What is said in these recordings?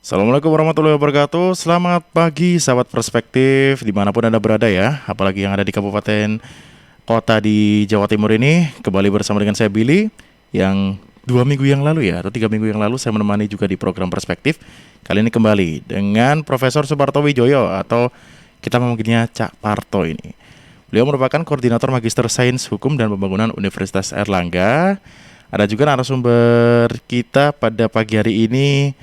Assalamualaikum warahmatullahi wabarakatuh. Selamat pagi sahabat perspektif dimanapun Anda berada ya. Apalagi yang ada di kabupaten kota di Jawa Timur ini. Kembali bersama dengan saya Billy. Yang 2 minggu yang lalu ya, atau 3 minggu yang lalu saya menemani juga di program perspektif. Kali ini kembali dengan Profesor Suparto Wijoyo atau kita memanggilnya Cak Parto ini. Beliau merupakan koordinator Magister Sains Hukum dan Pembangunan Universitas Airlangga. Ada juga narasumber kita pada pagi hari ini,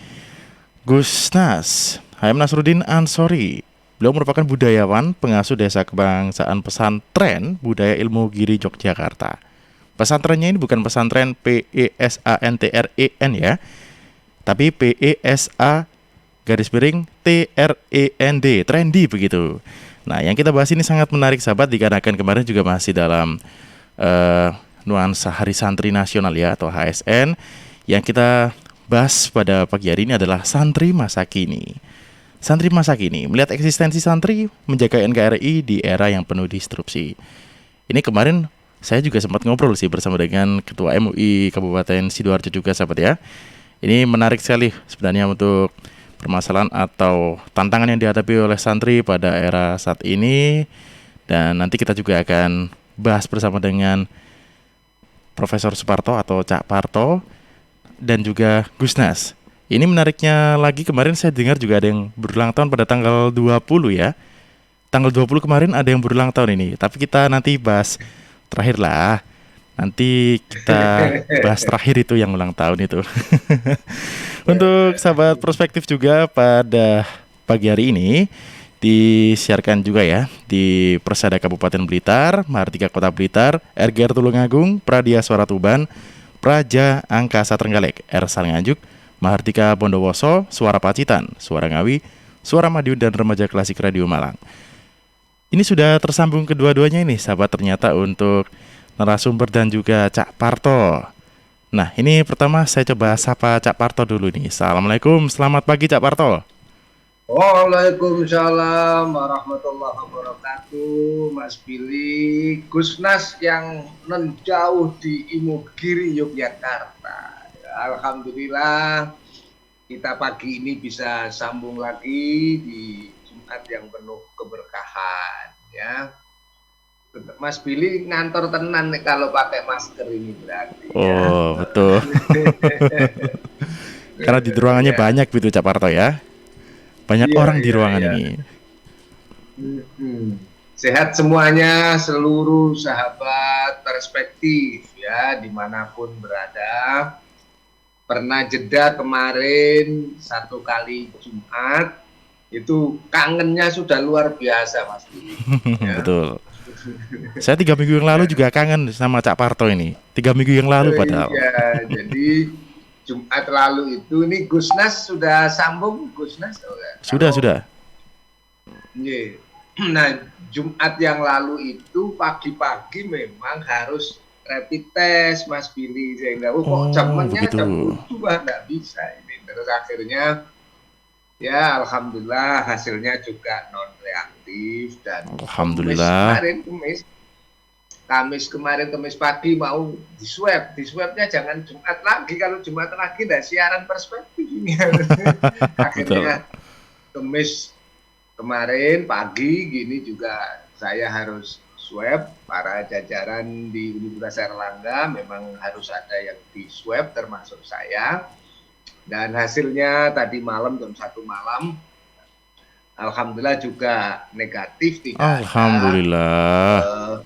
Gus Nas, Hayam Nasruddin Ansori. Beliau merupakan budayawan, pengasuh Desa Kebangsaan Pesantren Budaya Ilmu Giri Yogyakarta. Pesantrennya ini bukan pesantren PESANTREN ya, tapi PESA garis miring TREND, trendy begitu. Nah, yang kita bahas ini sangat menarik sahabat, dikarenakan kemarin juga masih dalam eh, nuansa Hari Santri Nasional ya, atau HSN. Yang kita bahas pada pagi hari ini adalah santri masa kini. Santri masa kini melihat eksistensi santri menjaga NKRI di era yang penuh disrupsi. Ini kemarin saya juga sempat ngobrol sih bersama dengan Ketua MUI Kabupaten Sidoarjo juga sahabat ya. Ini menarik sekali sebenarnya untuk permasalahan atau tantangan yang dihadapi oleh santri pada era saat ini. Dan nanti kita juga akan bahas bersama dengan Profesor Suparto atau Cak Parto dan juga Gus Nas. Ini menariknya lagi, kemarin saya dengar juga ada yang berulang tahun pada tanggal 20 ya. Tanggal 20 kemarin ada yang berulang tahun ini. Tapi kita nanti bahas terakhir lah. Nanti kita bahas terakhir itu yang ulang tahun itu. Untuk sahabat perspektif juga pada pagi hari ini disiarkan juga ya di Persada Kabupaten Blitar, Mahardika Kota Blitar, RGR Tulungagung, Pradia Suara Tuban, Praja Angkasa Trenggalek, Ersal Nganjuk, Mahardika Bondowoso, Suara Pacitan, Suara Ngawi, Suara Madiun dan Remaja Klasik Radio Malang. Ini sudah tersambung kedua-duanya ini sahabat ternyata untuk narasumber dan juga Cak Parto. Nah ini pertama saya coba sapa Cak Parto dulu nih. Assalamualaikum, selamat pagi Cak Parto. Waalaikumsalam warahmatullahi wabarakatuh, Mas Billy, Gusnas yang menjauh di Imogiri, Yogyakarta. Alhamdulillah, kita pagi ini bisa sambung lagi di Jumat yang penuh keberkahan, ya. Mas Billy ngantor tenan nih kalau pakai masker ini berarti, ya. Oh betul. Karena di ruangannya Ya, banyak gitu Cak Parto ya. Banyak iya, orang di iya, ruangan iya. ini. Sehat semuanya, seluruh sahabat perspektif ya, dimanapun berada. Pernah jeda kemarin 1 kali Jumat, itu kangennya sudah luar biasa Mas Billy. Ya. Betul. Saya 3 minggu yang lalu juga kangen sama Cak Parto ini. 3 minggu yang lalu padahal. Iya, jadi Jumat lalu itu, ini Gusnas sudah sambung, Gusnas? Oh, ya. Sudah, sudah. Iya. Nah, Jumat yang lalu itu pagi-pagi memang harus rapid test, Mas Billy, sehingga kok Oh, jamnya begitu. jam 7 nggak bisa ini. Terus akhirnya ya alhamdulillah hasilnya juga non reaktif, dan Alhamdulillah. Kamis kemarin, Kamis pagi mau di swabnya jangan Jumat lagi, kalau Jumat lagi nggak siaran perspektif ini. Betul. Akhirnya Kamis kemarin pagi gini juga saya harus swab, para jajaran di Universitas Airlangga memang harus ada yang di swab termasuk saya, dan hasilnya tadi malam jam 1 malam alhamdulillah juga negatif, tidak ada Alhamdulillah.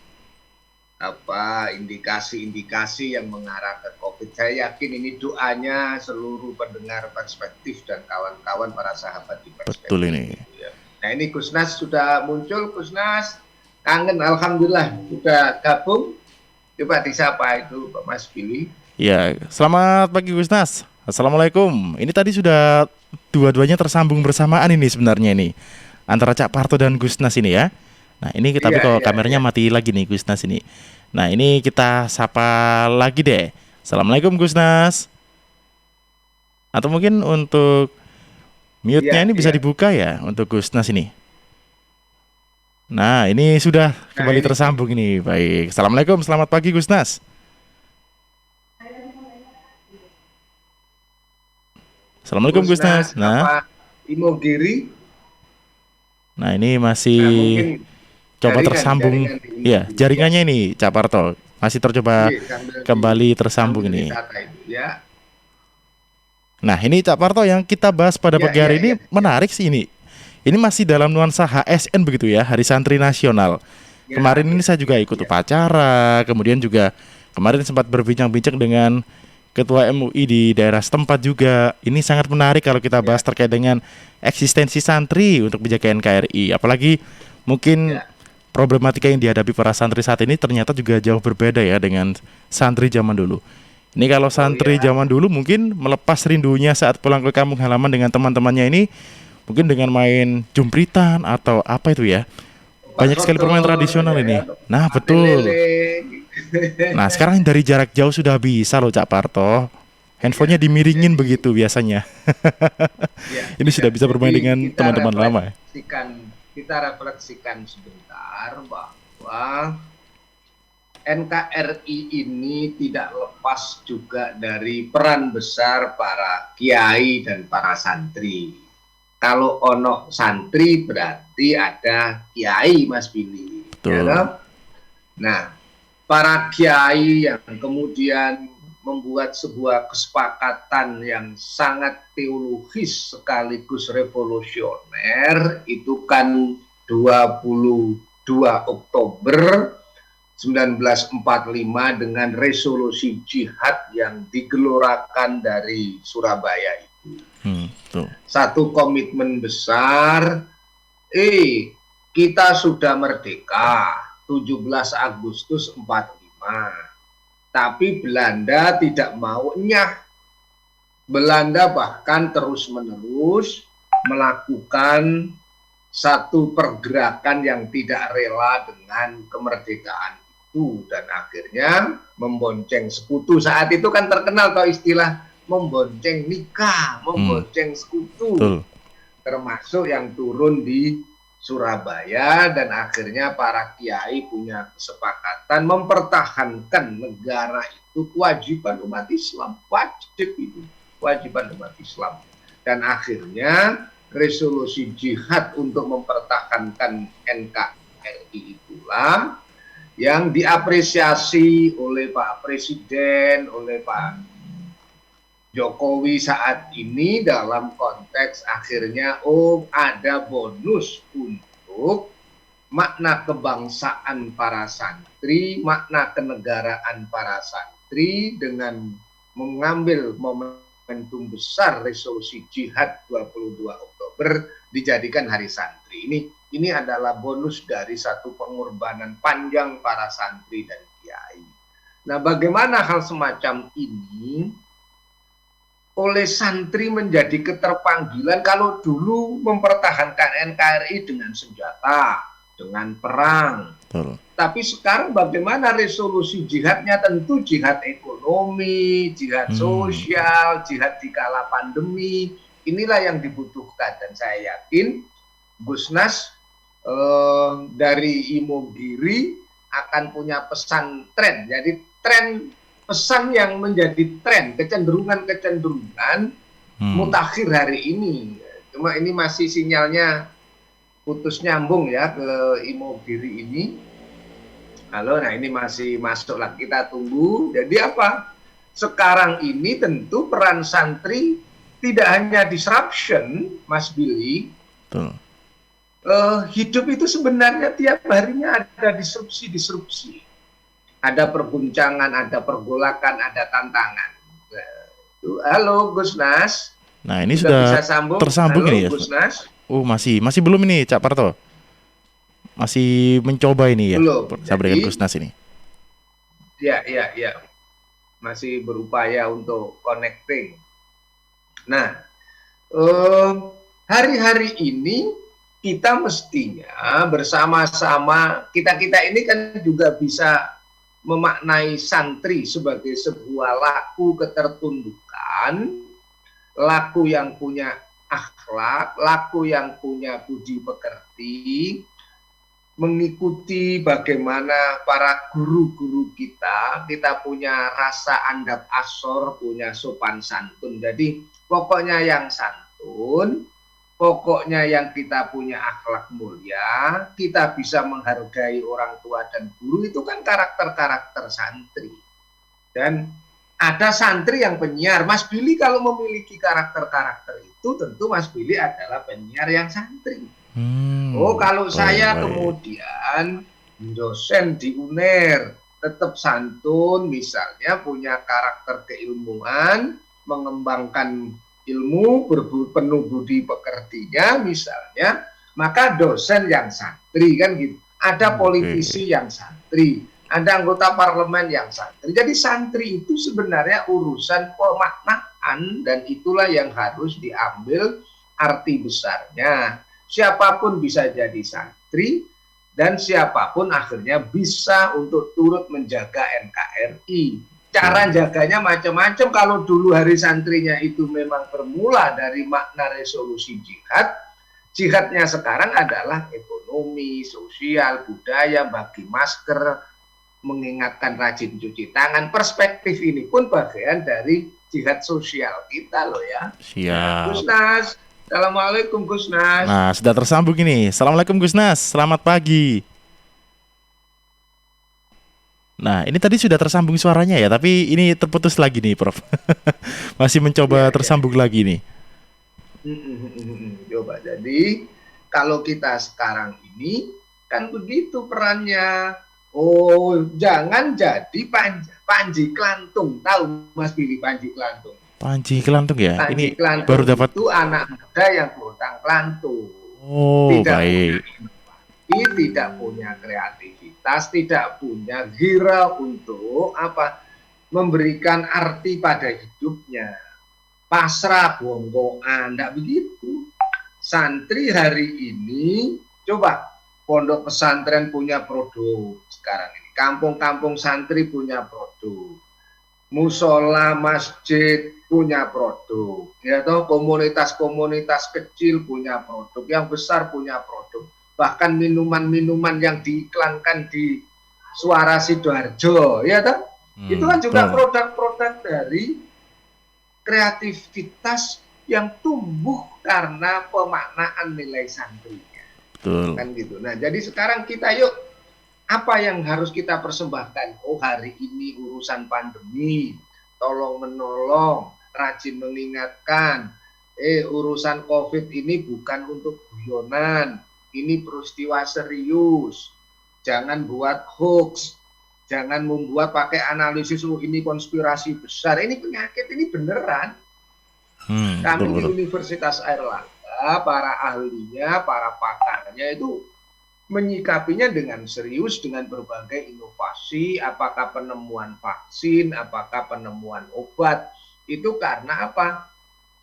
indikasi-indikasi yang mengarah ke COVID. Saya yakin ini doanya seluruh pendengar perspektif dan kawan-kawan para sahabat di Betul perspektif. ini. Ya. Nah ini Gusnas sudah muncul, Gusnas kangen, alhamdulillah sudah gabung. Coba disapa itu Pak Mas Billy. Ya, selamat pagi Gus Nas. Assalamualaikum. Ini tadi sudah dua-duanya tersambung bersamaan ini sebenarnya ini. Antara Cak Parto dan Gus Nas ini ya. Nah, ini tapi Iya, kalau iya, kameranya iya. mati lagi nih Gus Nas ini. Nah, ini kita sapa lagi deh. Assalamualaikum Gus Nas. Atau mungkin untuk Iya, mute-nya ini bisa iya. dibuka ya untuk Gus Nas ini. Nah, ini sudah Nah kembali ini tersambung ini. Baik. Assalamualaikum, selamat pagi Gus Nas. Assalamualaikum Gusnas, Gusnas. Nah, apa Imogiri? ini masih Nah, mungkin coba tersambung. jaringan di Ya, Imogiri. Ya, jaringannya ini Cak Parto masih tercoba iya, kembali tersambung sambil ini. ditata itu. Ya, Nah, ini Cak Parto yang kita bahas pada ya, pagi ya, hari ya, ini ya, menarik sih ini. Ini masih dalam nuansa HSN begitu ya, Hari Santri Nasional. ya, Kemarin ini ya, saya juga ya, ikut ya. upacara, kemudian juga kemarin sempat berbincang-bincang dengan Ketua MUI di daerah setempat juga. Ini sangat menarik kalau kita bahas Ya, terkait dengan eksistensi santri untuk menjaga NKRI. Apalagi mungkin ya, problematika yang dihadapi para santri saat ini ternyata juga jauh berbeda ya dengan santri zaman dulu. Ini kalau oh santri ya, zaman dulu mungkin melepas rindunya saat pulang ke kampung halaman dengan teman-temannya ini mungkin dengan main jumpritan atau apa itu ya. Pak Banyak sekali Soto, permainan tradisional ya, ya, ini. Nah, Ate betul. Lele. Nah, sekarang dari jarak jauh sudah bisa loh Cak Parto. Handphonenya Ya, dimiringin jadi begitu biasanya. ya, Ini ya. sudah bisa bermain Jadi dengan teman-teman lama ya. kita refleksikan sebentar bahwa NKRI ini tidak lepas juga dari peran besar para kiai dan para santri. Kalau ono santri berarti ada kiai, Mas Billy. Ya, Betul. toh? Nah, para kiai yang kemudian membuat sebuah kesepakatan yang sangat teologis sekaligus revolusioner itu kan 22 Oktober 1945 dengan resolusi jihad yang digelorakan dari Surabaya itu. Betul. Satu komitmen besar, kita sudah merdeka 17 Agustus 45. Tapi Belanda tidak mau nyah. Belanda bahkan terus-menerus melakukan satu pergerakan yang tidak rela dengan kemerdekaan itu dan akhirnya membonceng sekutu. Saat itu kan terkenal kalau istilah membonceng nikah, membonceng sekutu, Betul. termasuk yang turun di Surabaya dan akhirnya para kiai punya kesepakatan mempertahankan negara itu kewajiban umat Islam, wajib itu, kewajiban umat Islam. Dan akhirnya resolusi jihad untuk mempertahankan NKRI itulah yang diapresiasi oleh Pak Presiden, oleh Pak Jokowi saat ini dalam konteks akhirnya ada bonus untuk makna kebangsaan para santri, makna kenegaraan para santri dengan mengambil momentum besar resolusi jihad 22 Oktober dijadikan hari santri. Ini adalah bonus dari satu pengorbanan panjang para santri dan kiai. Nah, bagaimana hal semacam ini oleh santri menjadi keterpanggilan kalau dulu mempertahankan NKRI dengan senjata, dengan perang. Betul. Tapi sekarang bagaimana resolusi jihadnya? Tentu jihad ekonomi, jihad sosial, jihad di kala pandemi. Inilah yang dibutuhkan dan saya yakin Gusnas dari Imogiri akan punya pesan tren. Jadi tren pesan yang menjadi tren, kecenderungan mutakhir hari ini. Cuma ini masih sinyalnya putus nyambung ya ke Imogiri ini. Halo, nah ini masih masuk lah, kita tunggu. Jadi apa? Sekarang ini tentu peran santri tidak hanya disruption, Mas Billy. Betul. Hidup itu sebenarnya tiap harinya ada disrupsi. Ada perbuncangan, ada pergolakan, ada tantangan. Halo Gusnas. Nah, ini Sudah sudah bisa sambung? tersambung Halo ini ya. Gusnas. Masih belum ini Cak Parto. Masih mencoba ini ya. Belum. Saya berikan Jadi, Gusnas ini. ya. Masih berupaya untuk connecting. Nah, hari-hari ini kita mestinya bersama-sama, kita ini kan juga bisa memaknai santri sebagai sebuah laku ketertundukan, laku yang punya akhlak, laku yang punya budi pekerti, mengikuti bagaimana para guru-guru kita punya rasa andap asor, punya sopan santun. Jadi Pokoknya yang santun, pokoknya yang kita punya akhlak mulia, kita bisa menghargai orang tua dan guru, itu kan karakter-karakter santri. Dan ada santri yang penyiar. Mas Billy kalau memiliki karakter-karakter itu, tentu Mas Billy adalah penyiar yang santri. Oh, kalau saya Baik. kemudian dosen di UNER, tetap santun, misalnya punya karakter keilmuan, mengembangkan ilmu, penuh budi pekertinya misalnya, maka dosen yang santri kan gitu. Ada Oke. politisi yang santri, ada anggota parlemen yang santri. Jadi santri itu sebenarnya urusan pemaknaan, dan itulah yang harus diambil arti besarnya. Siapapun bisa jadi santri, dan siapapun akhirnya bisa untuk turut menjaga NKRI. Cara Betul. jaganya macam-macam. Kalau dulu hari santrinya itu memang bermula dari makna resolusi jihad, jihadnya sekarang adalah ekonomi, sosial, budaya, bagi masker, mengingatkan rajin cuci tangan. Perspektif ini pun bagian dari jihad sosial kita loh ya. Ya, Siap. Gus Nas. Assalamualaikum Gus Nas. Nah, sudah tersambung ini. Assalamualaikum Gus Nas, selamat pagi. Nah, ini tadi sudah tersambung suaranya ya, tapi ini terputus lagi nih, Prof. Masih mencoba Ya, ya. tersambung lagi nih. Coba jadi kalau kita sekarang ini kan begitu perannya. Oh, jangan jadi Panji Klantung. Tahu Mas Billy Panji Klantung? Panji Kelantung ya. Panji Ini baru Klantung dapat. itu anak muda yang pantang klantung. Oh, Tidak punya baik. inovasi, tidak punya kreativitas, tidak punya gira untuk apa? Memberikan arti pada hidupnya. Pasrah bongkoan, enggak begitu. Santri hari ini, coba pondok pesantren punya produk sekarang ini, kampung-kampung santri punya produk, musola masjid punya produk, ya toh, komunitas-komunitas kecil punya produk, yang besar punya produk, bahkan minuman-minuman yang diiklankan di Suara Sidoarjo, ya toh, itu kan juga Betul. produk-produk dari kreativitas yang tumbuh karena pemaknaan nilai santrinya, Betul. kan gitu. Nah, jadi sekarang kita yuk, apa yang harus kita persembahkan? Oh, hari ini urusan pandemi, tolong menolong, rajin mengingatkan. Urusan COVID ini bukan untuk guyonan, ini peristiwa serius. Jangan buat hoax, jangan membuat pakai analisis, oh ini konspirasi besar, ini penyakit, ini beneran. Betul Kami di betul. Universitas Airlangga, para ahlinya, para pakarnya itu menyikapinya dengan serius, dengan berbagai inovasi, apakah penemuan vaksin, apakah penemuan obat. Itu karena apa?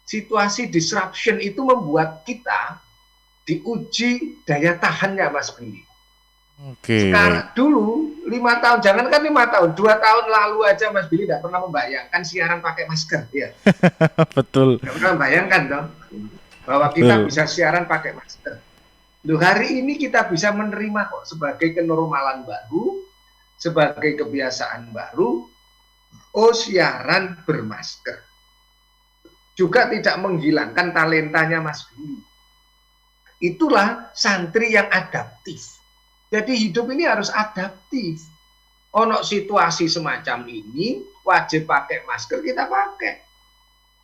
Situasi disruption itu membuat kita diuji daya tahannya, Mas Billy. Oke, baik. Sekarang dulu 5 tahun, jangan kan 5 tahun, 2 tahun lalu aja Mas Billy tidak pernah membayangkan siaran pakai masker, ya. Betul. Tidak pernah membayangkan dong bahwa kita Betul. bisa siaran pakai masker. Loh, hari ini kita bisa menerima kok sebagai kenormalan baru, sebagai kebiasaan baru. Oh, siaran bermasker juga tidak menghilangkan talentanya Mas Billy. Itulah santri yang adaptif. Jadi hidup ini harus adaptif. Ono situasi semacam ini wajib pakai masker, kita pakai.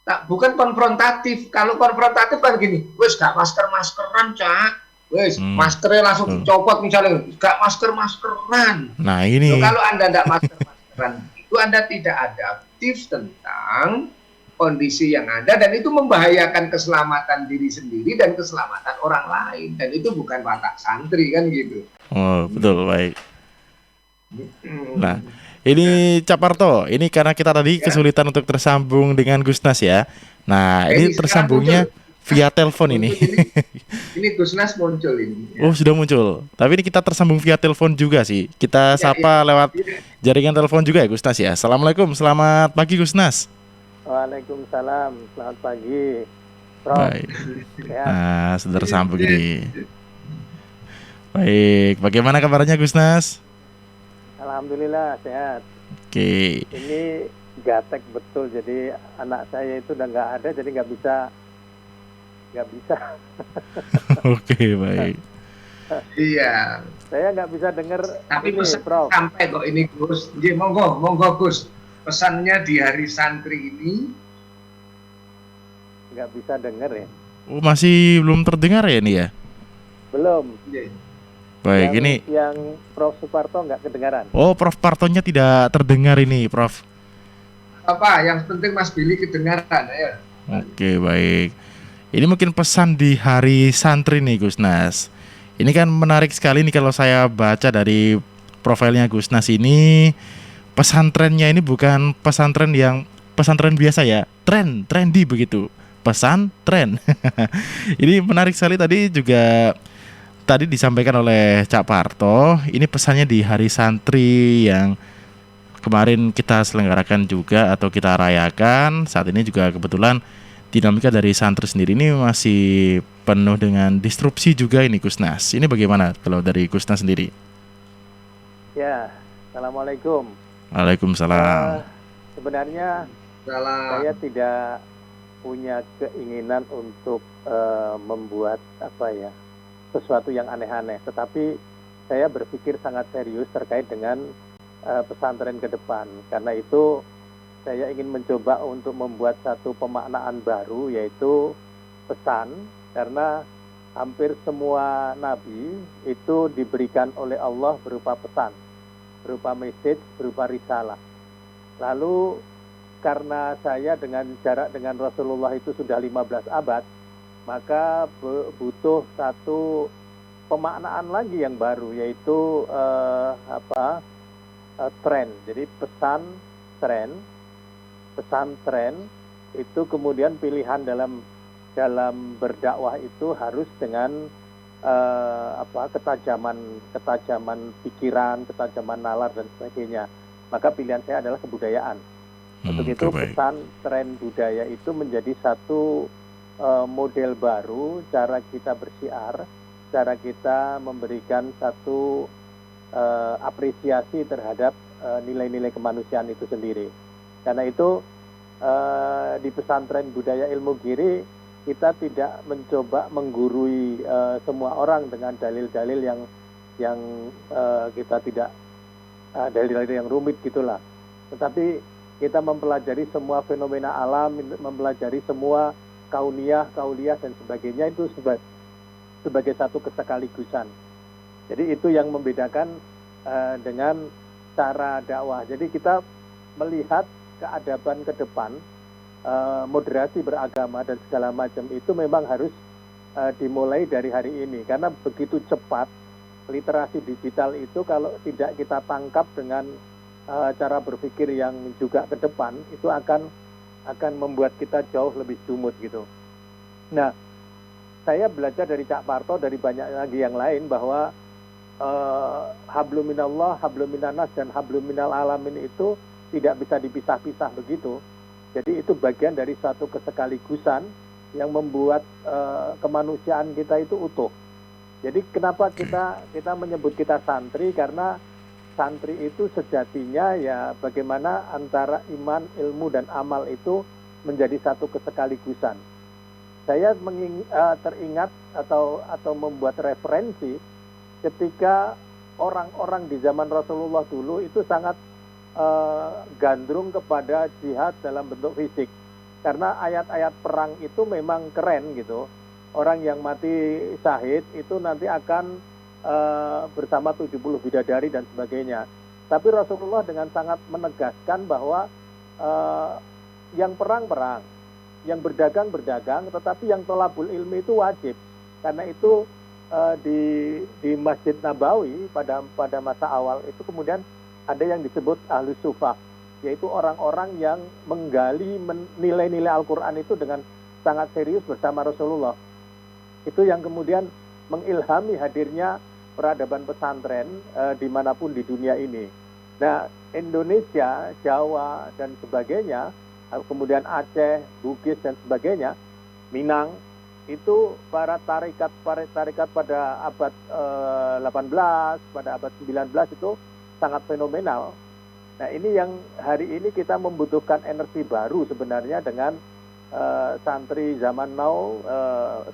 Tak, bukan konfrontatif. Kalau konfrontatif kan gini, wes gak masker-maskeran, Cak. Wes, maskernya langsung Betul. dicopot misalnya, gak masker-maskeran. Nah, Loh, ini. kalau Anda tidak masker-maskeran, itu Anda tidak adaptif tentang kondisi yang ada, dan itu membahayakan keselamatan diri sendiri dan keselamatan orang lain. Dan itu bukan watak santri kan gitu. Oh, betul, baik. Nah, Nah, ini Caparto, ini karena kita tadi ya. kesulitan untuk tersambung dengan Gusnas ya. Nah, ini Ini sekarang muncul, tersambungnya via telepon ini. muncul ini Gusnas muncul ini. Oh, Ya. sudah muncul. Tapi ini kita tersambung via telepon juga sih. Kita Ya, ya. sapa lewat Ya. jaringan telepon juga ya, Gusnas ya. Assalamualaikum, selamat pagi Gusnas. Waalaikumsalam, selamat pagi, Prof. Baik. Sehat. Nah, sudah tersambung ini. Baik, bagaimana kabarnya Gusnas? Alhamdulillah sehat. Oke. Ini gatek betul. Jadi anak saya itu udah nggak ada, jadi nggak bisa. Oke, baik. Iya. Saya nggak bisa dengar Tapi ini, pesan Prof. sampai kok ini Gus. Nggih, monggo Gus. Pesannya di hari santri ini Nggak bisa dengar ya. Oh, masih belum terdengar ya ini ya? Belum. nggih, Baik, ini Yang Prof Suparto nggak kedengaran. oh Prof Partonya tidak terdengar ini, Prof. apa yang penting Mas Billy kedengaran ya. Oke, baik. Ini mungkin pesan di hari santri nih, Gus Nas. Ini kan menarik sekali nih kalau saya baca dari profilnya Gus Nas ini. Pesantrennya ini bukan pesantren yang pesantren biasa ya, trendy begitu. Pesan tren. Ini menarik sekali tadi juga tadi disampaikan oleh Cak Parto. Ini pesannya di hari santri yang kemarin kita selenggarakan juga atau kita rayakan. Saat ini juga kebetulan dinamika dari santri sendiri ini masih penuh dengan disrupsi juga ini Kusnas. Ini bagaimana kalau dari Kusnas sendiri? Ya, Assalamualaikum. Waalaikumsalam. Sebenarnya Salah. saya tidak punya keinginan untuk membuat sesuatu yang aneh-aneh, tetapi saya berpikir sangat serius terkait dengan pesantren ke depan. Karena itu saya ingin mencoba untuk membuat satu pemaknaan baru, yaitu pesan, karena hampir semua nabi itu diberikan oleh Allah berupa pesan, berupa message, berupa risalah. Lalu karena saya dengan jarak dengan Rasulullah itu sudah 15 abad, maka butuh satu pemaknaan lagi yang baru, yaitu tren. Jadi pesan tren itu kemudian pilihan dalam berdakwah itu harus dengan ketajaman pikiran, ketajaman nalar dan sebagainya. Maka pilihan saya adalah kebudayaan. Untuk itu pesan tren budaya itu menjadi satu model baru, cara kita bersiar, cara kita memberikan satu apresiasi terhadap nilai-nilai kemanusiaan itu sendiri. Karena itu di pesantren budaya ilmu giri kita tidak mencoba menggurui semua orang dengan dalil-dalil yang kita tidak dalil-dalil yang rumit gitulah. Tetapi kita mempelajari semua fenomena alam, mempelajari semua kauliyah dan sebagainya itu sebagai satu kesekaligusan. Jadi itu yang membedakan dengan cara dakwah. Jadi kita melihat keadaban ke depan, moderasi beragama dan segala macam itu memang harus dimulai dari hari ini. Karena begitu cepat literasi digital itu kalau tidak kita tangkap dengan cara berpikir yang juga ke depan, itu akan membuat kita jauh lebih jumut gitu. Nah, saya belajar dari Cak Parto, dari banyak lagi yang lain, bahwa hablum minallah, hablum minannas, dan hablum minal alamin itu tidak bisa dipisah-pisah begitu. Jadi itu bagian dari suatu kesekaligusan yang membuat kemanusiaan kita itu utuh. Jadi kenapa kita menyebut kita santri? Karena santri itu sejatinya ya bagaimana antara iman, ilmu, dan amal itu menjadi satu kesekaligusan. Saya teringat atau membuat referensi ketika orang-orang di zaman Rasulullah dulu itu sangat gandrung kepada jihad dalam bentuk fisik. Karena ayat-ayat perang itu memang keren gitu. Orang yang mati syahid itu nanti akan bersama 70 bidadari dan sebagainya. Tapi Rasulullah dengan sangat menegaskan bahwa yang perang, yang berdagang, tetapi yang tolabul ilmi itu wajib. Karena itu di Masjid Nabawi pada masa awal itu kemudian ada yang disebut Ahlus Sufah, yaitu orang-orang yang menggali nilai-nilai Al-Quran itu dengan sangat serius bersama Rasulullah. Itu yang kemudian mengilhami hadirnya peradaban pesantren dimanapun di dunia ini. Nah, Indonesia, Jawa, dan sebagainya, kemudian Aceh, Bugis, dan sebagainya, Minang, itu para tarikat pada abad 18, pada abad 19 itu sangat fenomenal. Nah, ini yang hari ini kita membutuhkan energi baru sebenarnya dengan santri zaman now,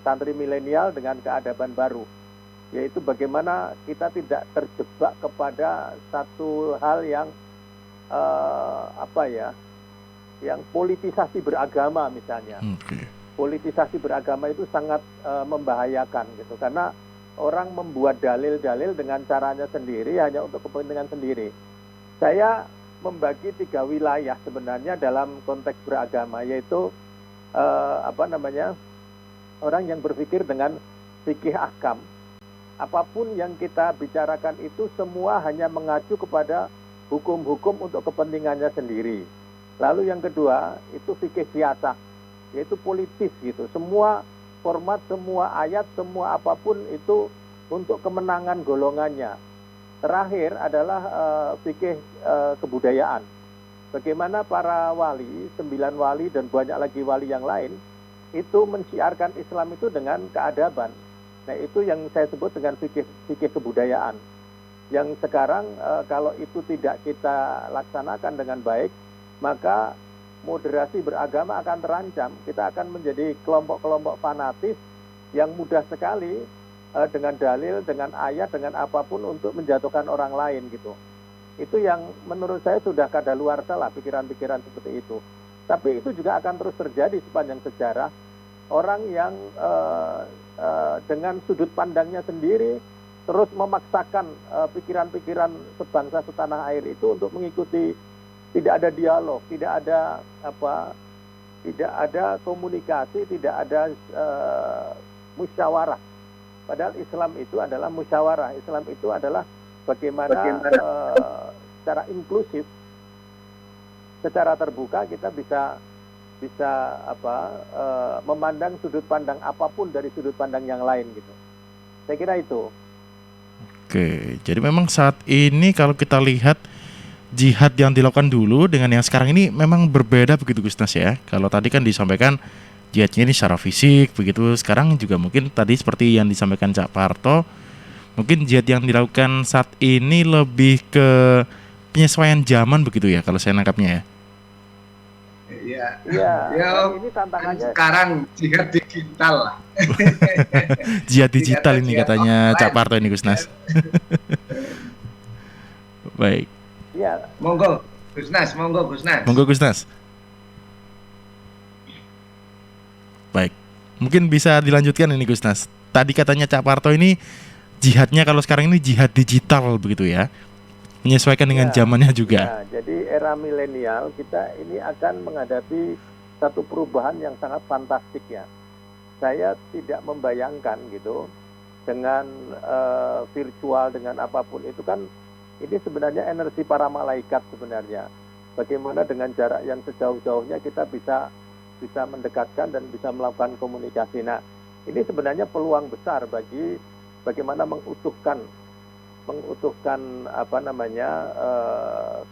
santri milenial dengan keadaban baru, yaitu bagaimana kita tidak terjebak kepada satu hal yang yang politisasi beragama misalnya. Politisasi beragama itu sangat membahayakan gitu, karena orang membuat dalil-dalil dengan caranya sendiri hanya untuk kepentingan sendiri. Saya membagi 3 wilayah sebenarnya dalam konteks beragama, yaitu orang yang berpikir dengan fikih ahkam. Apapun yang kita bicarakan itu semua hanya mengacu kepada hukum-hukum untuk kepentingannya sendiri. Lalu yang kedua itu fikih siyasah, yaitu politis gitu. Semua format, semua ayat, semua apapun itu untuk kemenangan golongannya. Terakhir adalah fikih kebudayaan. Bagaimana para wali, 9 wali dan banyak lagi wali yang lain, itu mensiarkan Islam itu dengan keadaban. Nah, itu yang saya sebut dengan fikih kebudayaan. Yang sekarang kalau itu tidak kita laksanakan dengan baik, maka moderasi beragama akan terancam. Kita akan menjadi kelompok-kelompok fanatis yang mudah sekali dengan dalil, dengan ayat, dengan apapun untuk menjatuhkan orang lain gitu. Itu yang menurut saya sudah kadaluarsa lah pikiran-pikiran seperti itu. Tapi itu juga akan terus terjadi sepanjang sejarah. Orang yang dengan sudut pandangnya sendiri terus memaksakan pikiran-pikiran sebangsa setanah air itu untuk mengikuti, tidak ada dialog, tidak ada komunikasi, tidak ada musyawarah. Padahal Islam itu adalah musyawarah. Islam itu adalah bagaimana secara inklusif, secara terbuka kita bisa memandang sudut pandang apapun dari sudut pandang yang lain gitu. Saya kira itu. Oke, jadi memang saat ini kalau kita lihat jihad yang dilakukan dulu dengan yang sekarang ini memang berbeda begitu Gus Nas ya. Kalau tadi kan disampaikan jihadnya ini secara fisik begitu, sekarang juga mungkin tadi seperti yang disampaikan Cak Parto, mungkin jihad yang dilakukan saat ini lebih ke penyesuaian zaman begitu ya kalau saya nangkapnya ya. Ya, ini tantangannya sekarang jihad digital lah. Jihad digital ini katanya Cak Parto ini Gus Nas. Baik. Ya. Monggo Gus Nas. Monggo Gus Nas. Baik, mungkin bisa dilanjutkan ini Gus Nas. Tadi katanya Cak Parto ini jihadnya kalau sekarang ini jihad digital begitu ya, menyesuaikan dengan zamannya juga. Ya, jadi era milenial kita ini akan menghadapi satu perubahan yang sangat fantastik ya. Saya tidak membayangkan gitu dengan virtual, dengan apapun itu kan ini sebenarnya energi para malaikat sebenarnya. Bagaimana dengan jarak yang sejauh-jauhnya kita bisa mendekatkan dan bisa melakukan komunikasi. Nah, ini sebenarnya peluang besar bagi bagaimana mengutuhkan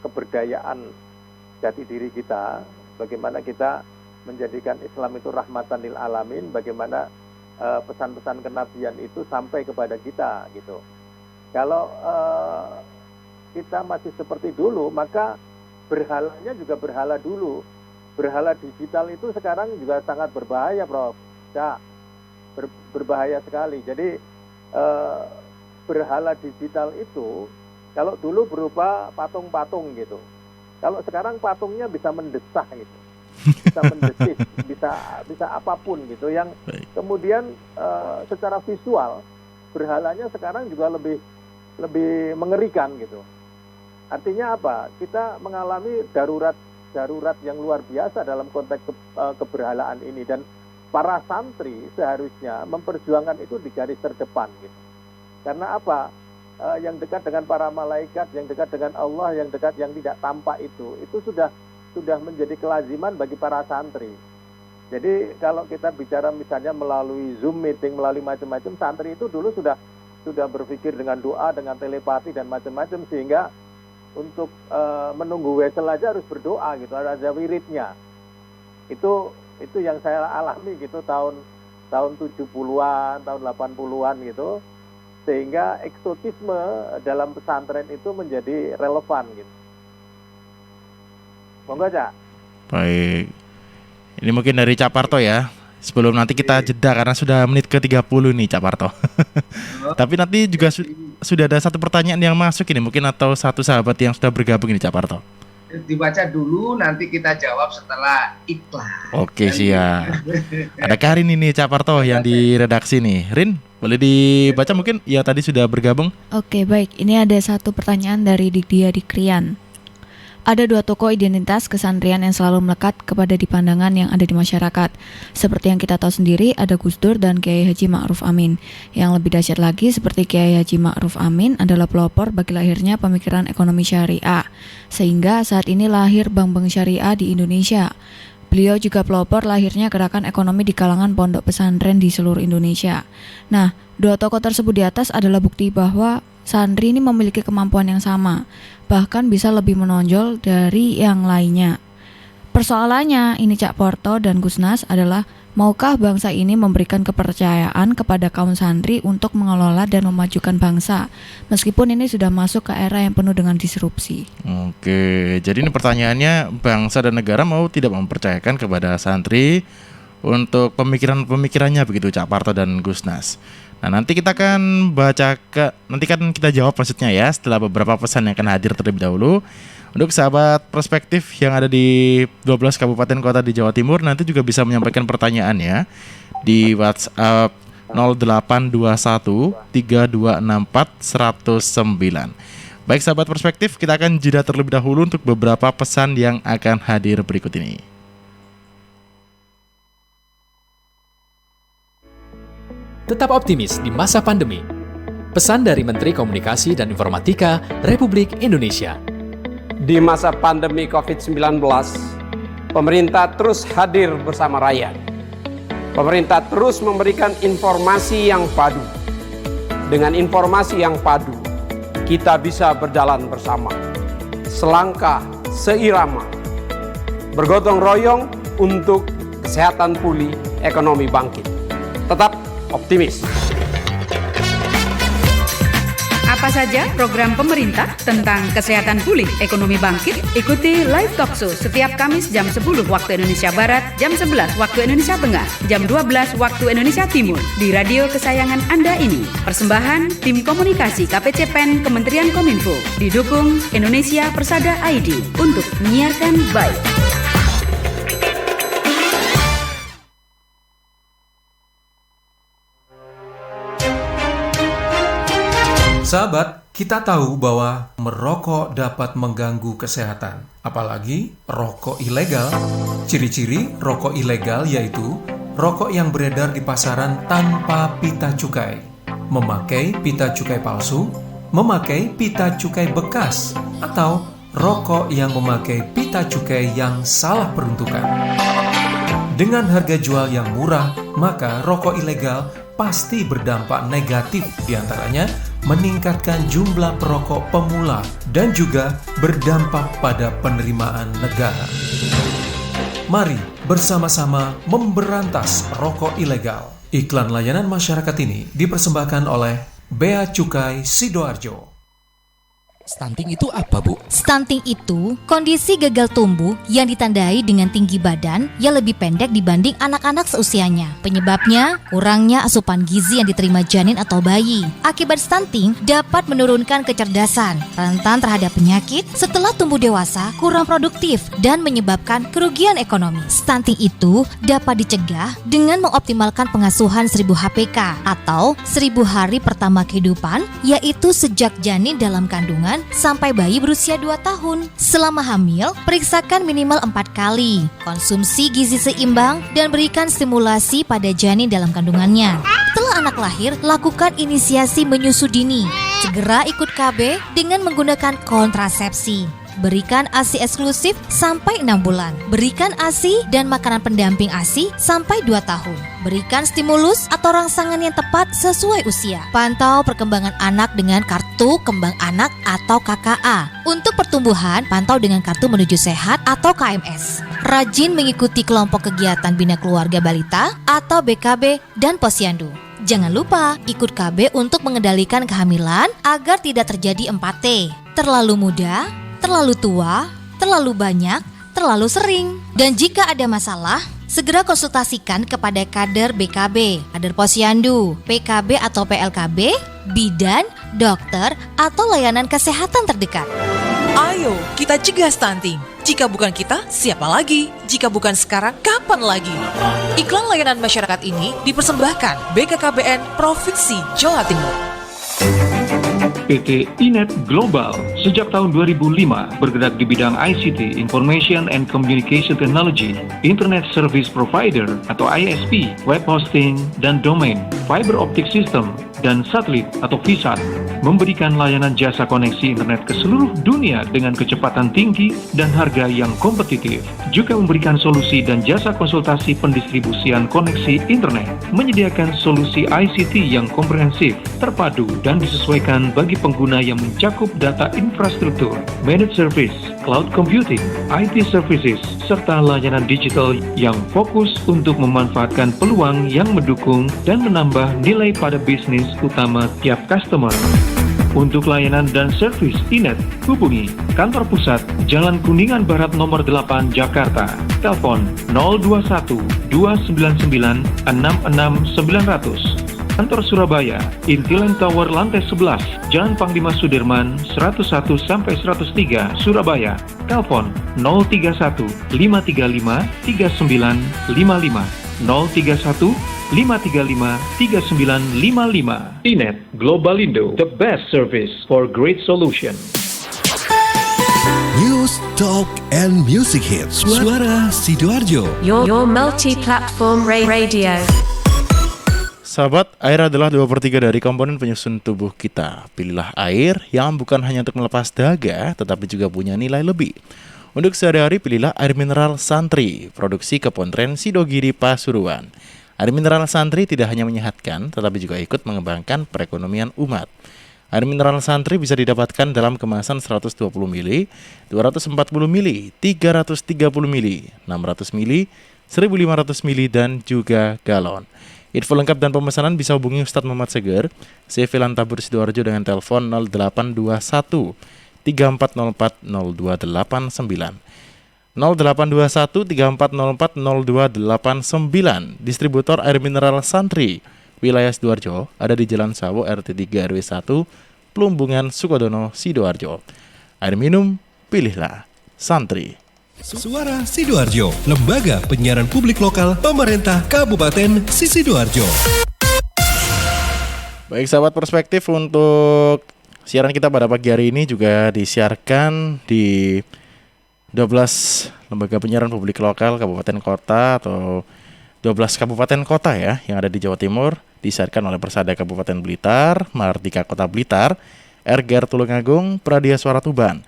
keberdayaan jati diri kita, bagaimana kita menjadikan Islam itu rahmatan lil alamin, bagaimana pesan-pesan kenabian itu sampai kepada kita gitu. Kalau kita masih seperti dulu, maka berhalanya juga berhala dulu. Berhala digital itu sekarang juga sangat berbahaya, Prof. Ya, berbahaya sekali. Jadi berhala digital itu kalau dulu berupa patung-patung gitu. Kalau sekarang patungnya bisa mendesah gitu. Bisa mendesis, bisa apapun gitu yang kemudian secara visual berhalanya sekarang juga lebih mengerikan gitu. Artinya apa? Kita mengalami darurat yang luar biasa dalam konteks keberhalaan ini, dan para santri seharusnya memperjuangkan itu di garis terdepan gitu. Karena apa? Yang dekat dengan para malaikat, yang dekat dengan Allah, yang dekat, yang tidak tampak itu sudah menjadi kelaziman bagi para santri. Jadi kalau kita bicara misalnya melalui Zoom meeting, melalui macam-macam, santri itu dulu sudah berpikir dengan doa, dengan telepati dan macam-macam, sehingga untuk menunggu wesel aja harus berdoa gitu, ada wiridnya. Itu yang saya alami gitu tahun 70-an, tahun 80-an gitu. Sehingga eksotisme dalam pesantren itu menjadi relevan gitu. Monggo, Cak. Baik. Ini mungkin dari Cak Parto ya. Sebelum nanti kita jeda karena sudah menit ke-30 nih Cak Parto. Tapi nanti juga sudah ada satu pertanyaan yang masuk ini mungkin, atau satu sahabat yang sudah bergabung ini Cak Parto. Dibaca dulu, nanti kita jawab setelah iklan. Oke, siap. Ada Karin ini Cak Parto yang di redaksi nih. Rin, boleh dibaca mungkin? Ya tadi sudah bergabung. Oke, baik. Ini ada satu pertanyaan dari Dikdia Dikrian. Ada dua tokoh identitas kesantrian yang selalu melekat kepada di pandangan yang ada di masyarakat. Seperti yang kita tahu sendiri, ada Gus Dur dan Kiai Haji Ma'ruf Amin. Yang lebih dahsyat lagi, seperti Kiai Haji Ma'ruf Amin adalah pelopor bagi lahirnya pemikiran ekonomi syariah. Sehingga saat ini lahir bank-bank syariah di Indonesia. Beliau juga pelopor lahirnya gerakan ekonomi di kalangan pondok pesantren di seluruh Indonesia. Nah, dua tokoh tersebut di atas adalah bukti bahwa santri ini memiliki kemampuan yang sama, bahkan bisa lebih menonjol dari yang lainnya. Persoalannya ini Cak Parto dan Gusnas adalah, maukah bangsa ini memberikan kepercayaan kepada kaum santri untuk mengelola dan memajukan bangsa, meskipun ini sudah masuk ke era yang penuh dengan disrupsi. Oke, jadi ini pertanyaannya, bangsa dan negara mau tidak mempercayakan kepada santri untuk pemikirannya begitu Cak Parto dan Gusnas. Nah, nanti kita akan nanti kan kita jawab maksudnya ya setelah beberapa pesan yang akan hadir terlebih dahulu. Untuk sahabat perspektif yang ada di 12 kabupaten kota di Jawa Timur, nanti juga bisa menyampaikan pertanyaannya di WhatsApp 0821 3264 109. Baik sahabat perspektif, kita akan jeda terlebih dahulu untuk beberapa pesan yang akan hadir berikut ini. Tetap optimis di masa pandemi. Pesan dari Menteri Komunikasi dan Informatika Republik Indonesia. Di masa pandemi COVID-19, pemerintah terus hadir bersama rakyat. Pemerintah terus memberikan informasi yang padu. Dengan informasi yang padu, kita bisa berjalan bersama, selangkah, seirama, bergotong royong untuk kesehatan pulih, ekonomi bangkit. Tetap optimis. Apa saja program pemerintah tentang kesehatan pulih, ekonomi bangkit? Ikuti Live Talk Show setiap Kamis jam 10 waktu Indonesia Barat, jam 11 waktu Indonesia Tengah, jam 12 waktu Indonesia Timur di radio kesayangan Anda ini. Persembahan Tim Komunikasi KPC PEN Kementerian Kominfo, didukung Indonesia Persada ID untuk menyiarkan baik. Sahabat, kita tahu bahwa merokok dapat mengganggu kesehatan, apalagi rokok ilegal. Ciri-ciri rokok ilegal yaitu rokok yang beredar di pasaran tanpa pita cukai, memakai pita cukai palsu, memakai pita cukai bekas, atau rokok yang memakai pita cukai yang salah peruntukan. Dengan harga jual yang murah, maka rokok ilegal pasti berdampak negatif, diantaranya meningkatkan jumlah perokok pemula dan juga berdampak pada penerimaan negara. Mari bersama-sama memberantas rokok ilegal. Iklan layanan masyarakat ini dipersembahkan oleh Bea Cukai Sidoarjo. Stunting itu apa, Bu? Stunting itu kondisi gagal tumbuh yang ditandai dengan tinggi badan yang lebih pendek dibanding anak-anak seusianya. Penyebabnya, kurangnya asupan gizi yang diterima janin atau bayi. Akibat stunting dapat menurunkan kecerdasan, rentan terhadap penyakit, setelah tumbuh dewasa, kurang produktif, dan menyebabkan kerugian ekonomi. Stunting itu dapat dicegah dengan mengoptimalkan pengasuhan 1000 HPK atau 1000 hari pertama kehidupan, yaitu sejak janin dalam kandungan sampai bayi berusia 2 tahun. Selama hamil, periksakan minimal 4 kali. Konsumsi gizi seimbang dan berikan stimulasi pada janin dalam kandungannya. Setelah anak lahir, lakukan inisiasi menyusu dini. Segera ikut KB dengan menggunakan kontrasepsi. Berikan ASI eksklusif sampai 6 bulan. Berikan ASI dan makanan pendamping ASI sampai 2 tahun. Berikan stimulus atau rangsangan yang tepat sesuai usia. Pantau perkembangan anak dengan kartu kembang anak atau KKA. Untuk pertumbuhan, pantau dengan kartu menuju sehat atau KMS. Rajin mengikuti kelompok kegiatan Bina Keluarga Balita atau BKB dan Posyandu. Jangan lupa ikut KB untuk mengendalikan kehamilan agar tidak terjadi 4T. Terlalu muda, terlalu tua, terlalu banyak, terlalu sering. Dan jika ada masalah, segera konsultasikan kepada kader BKB, kader posyandu, PKB atau PLKB, bidan, dokter, atau layanan kesehatan terdekat. Ayo, kita cegah stunting. Jika bukan kita, siapa lagi? Jika bukan sekarang, kapan lagi? Iklan layanan masyarakat ini dipersembahkan BKKBN Provinsi Jawa Timur. PT Inet Global sejak tahun 2005 bergerak di bidang ICT, Information and Communication Technology, Internet Service Provider atau ISP, web hosting, dan domain, fiber optic system, dan satelit atau VSAT, memberikan layanan jasa koneksi internet ke seluruh dunia dengan kecepatan tinggi dan harga yang kompetitif. Juga memberikan solusi dan jasa konsultasi pendistribusian koneksi internet, menyediakan solusi ICT yang komprehensif, terpadu, dan disesuaikan bagi pengguna yang mencakup data infrastruktur, managed service, cloud computing, IT services, serta layanan digital yang fokus untuk memanfaatkan peluang yang mendukung dan menambah nilai pada bisnis utama tiap customer. Untuk layanan dan servis Inet, hubungi kantor pusat Jalan Kuningan Barat nomor 8 Jakarta. Telepon 021 299 66900. Kantor Surabaya, Intiland Tower lantai 11, Jalan Panglima Sudirman 101-103 Surabaya. Telepon 031 535 3955 031 535 3955. Inet Global Indo, the best service for great solution. News, talk, and music hits. Suara Sidoarjo. Your multi-platform radio. Sahabat, air adalah 2/3 dari komponen penyusun tubuh kita. Pilihlah air yang bukan hanya untuk melepas dahaga, tetapi juga punya nilai lebih. Untuk sehari-hari, pilihlah air mineral Santri, produksi Kepontren Sidogiri Pasuruan. Air mineral Santri tidak hanya menyehatkan, tetapi juga ikut mengembangkan perekonomian umat. Air mineral Santri bisa didapatkan dalam kemasan 120 ml, 240 ml, 330 ml, 600 ml, 1500 ml, dan juga galon. Info lengkap dan pemesanan bisa hubungi Ustadz Muhammad Seger, CV Lantabur Sidoarjo dengan telepon 0821 3404 0289. 0821 3404 0289. Distributor air mineral Santri wilayah Sidoarjo ada di Jalan Sawo RT 3 RW 1 Plumbungan Sukodono Sidoarjo. Air minum pilihlah Santri. Suara Sidoarjo, lembaga penyiaran publik lokal pemerintah Kabupaten Sidoarjo. Baik sahabat Perspektif, untuk siaran kita pada pagi hari ini juga disiarkan di 12 lembaga penyiaran publik lokal kabupaten kota atau 12 kabupaten kota ya yang ada di Jawa Timur, disiarkan oleh Persada Kabupaten Blitar, Mahardika Kota Blitar, Ergar Tulungagung, Pradia Suara Tuban,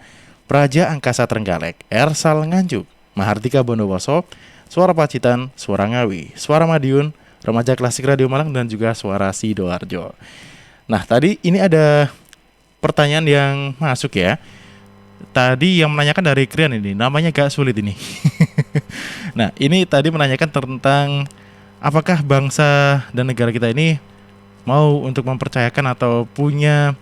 Praja Angkasa Trenggalek, Ersal Nganjuk, Mahardika Bondowoso, Suara Pacitan, Suara Ngawi, Suara Madiun, Remaja Klasik Radio Malang, dan juga Suara Sidoarjo. Nah, tadi ini ada pertanyaan yang masuk ya. Tadi yang menanyakan dari Krian ini, namanya gak sulit ini. Nah, ini tadi menanyakan tentang apakah bangsa dan negara kita ini mau untuk mempercayakan atau punya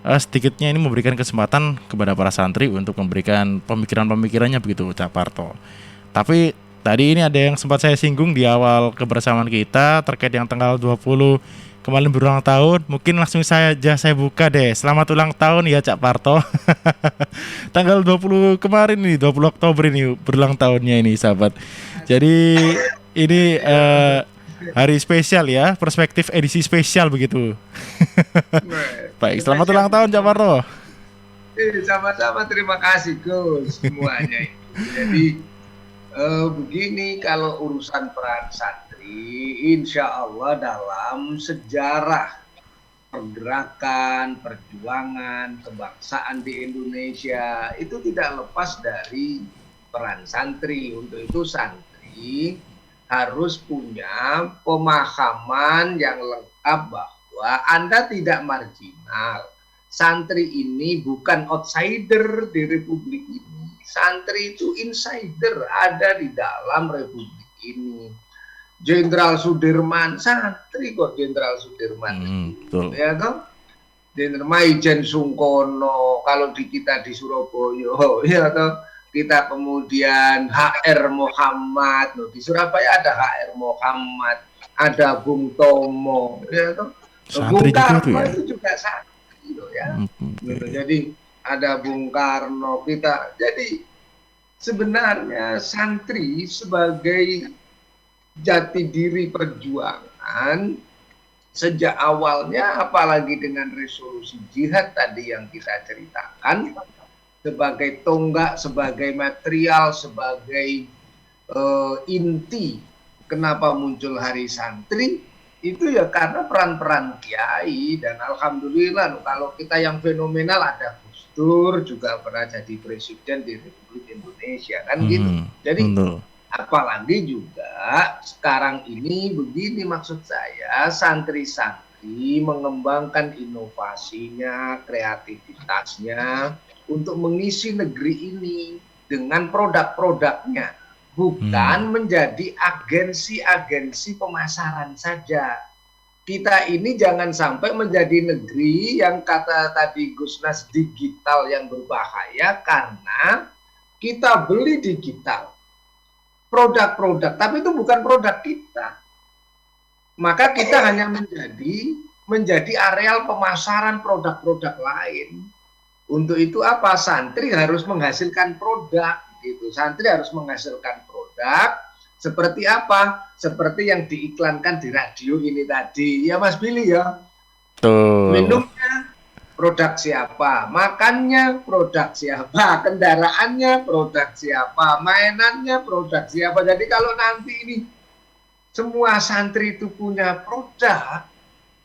sedikitnya ini memberikan kesempatan kepada para santri untuk memberikan pemikiran-pemikirannya begitu, Cak Parto. Tapi tadi ini ada yang sempat saya singgung di awal kebersamaan kita terkait yang tanggal 20 kemarin berulang tahun. Mungkin langsung saya buka deh. Selamat ulang tahun ya Cak Parto. Tanggal 20 kemarin nih, 20 Oktober ini berulang tahunnya ini sahabat. Jadi ini hari spesial ya, Perspektif edisi spesial begitu. Baik, selamat ulang tahun Cak Parto. Sama-sama, terima kasih Gus semuanya. Jadi begini, kalau urusan peran santri, insya Allah dalam sejarah pergerakan, perjuangan, kebangsaan di Indonesia itu tidak lepas dari peran santri. Untuk itu santri harus punya pemahaman yang lengkap bahwa Anda tidak marginal. Santri ini bukan outsider di Republik ini. Santri itu insider, ada di dalam Republik ini. Jenderal Sudirman santri kok, Jenderal Sudirman. Betul. Ya toh? Jenderal Maijen Sungkono kalau di kita di Surabaya, ya toh. kita kemudian HR Muhammad, loh, di Surabaya ada HR Muhammad, ada Bung Tomo, ya toh. Bung Karno itu juga santri loh ya. Gitu. Jadi ada Bung Karno kita. Jadi sebenarnya santri sebagai jati diri perjuangan sejak awalnya, apalagi dengan resolusi jihad tadi yang kita ceritakan, sebagai tonggak, sebagai material, sebagai inti kenapa muncul Hari Santri, itu ya karena peran-peran kiai. Dan alhamdulillah kalau kita yang fenomenal ada Gus Dur juga pernah jadi presiden di Republik Indonesia kan gitu. Jadi apalagi juga sekarang ini begini, maksud saya santri-santri mengembangkan inovasinya, kreativitasnya untuk mengisi negeri ini dengan produk-produknya. Bukan menjadi agensi-agensi pemasaran saja. Kita ini jangan sampai menjadi negeri yang kata tadi Gusnas digital yang berbahaya karena kita beli digital. Produk-produk, tapi itu bukan produk kita. Maka kita hanya menjadi areal pemasaran produk-produk lain. Untuk itu apa? Santri harus menghasilkan produk. Gitu. Santri harus menghasilkan produk seperti apa? Seperti yang diiklankan di radio ini tadi. Ya Mas Billy ya. Minumnya produk siapa? Makannya produk siapa? Kendaraannya produk siapa? Mainannya produk siapa? Jadi kalau nanti ini semua santri itu punya produk,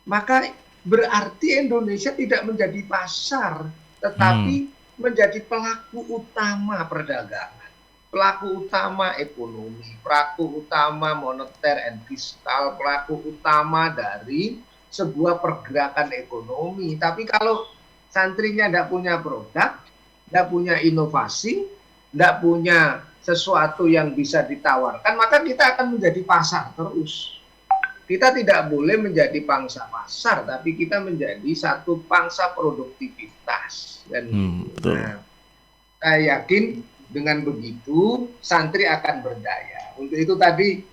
maka berarti Indonesia tidak menjadi pasar, tetapi menjadi pelaku utama perdagangan, pelaku utama ekonomi, pelaku utama moneter and fiskal, pelaku utama dari sebuah pergerakan ekonomi. Tapi kalau santrinya tidak punya produk, tidak punya inovasi, tidak punya sesuatu yang bisa ditawarkan, maka kita akan menjadi pasar terus. Kita tidak boleh menjadi pangsa pasar, tapi kita menjadi satu pangsa produktivitas. Dan nah, saya yakin dengan begitu santri akan berdaya. Untuk itu tadi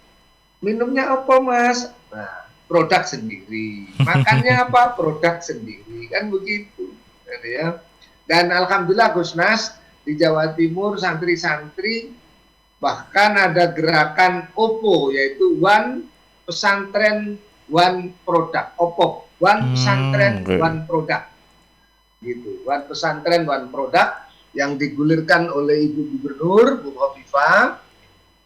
minumnya apa Mas? Nah, produk sendiri. Makannya apa? Produk sendiri. Kan begitu. Ya. Dan alhamdulillah Gusnas di Jawa Timur santri-santri bahkan ada gerakan OPO, yaitu One Pesantren One Product, OPO, One Pesantren One Product. Gitu. One Pesantren One Product yang digulirkan oleh Ibu Gubernur Bu Khofifah,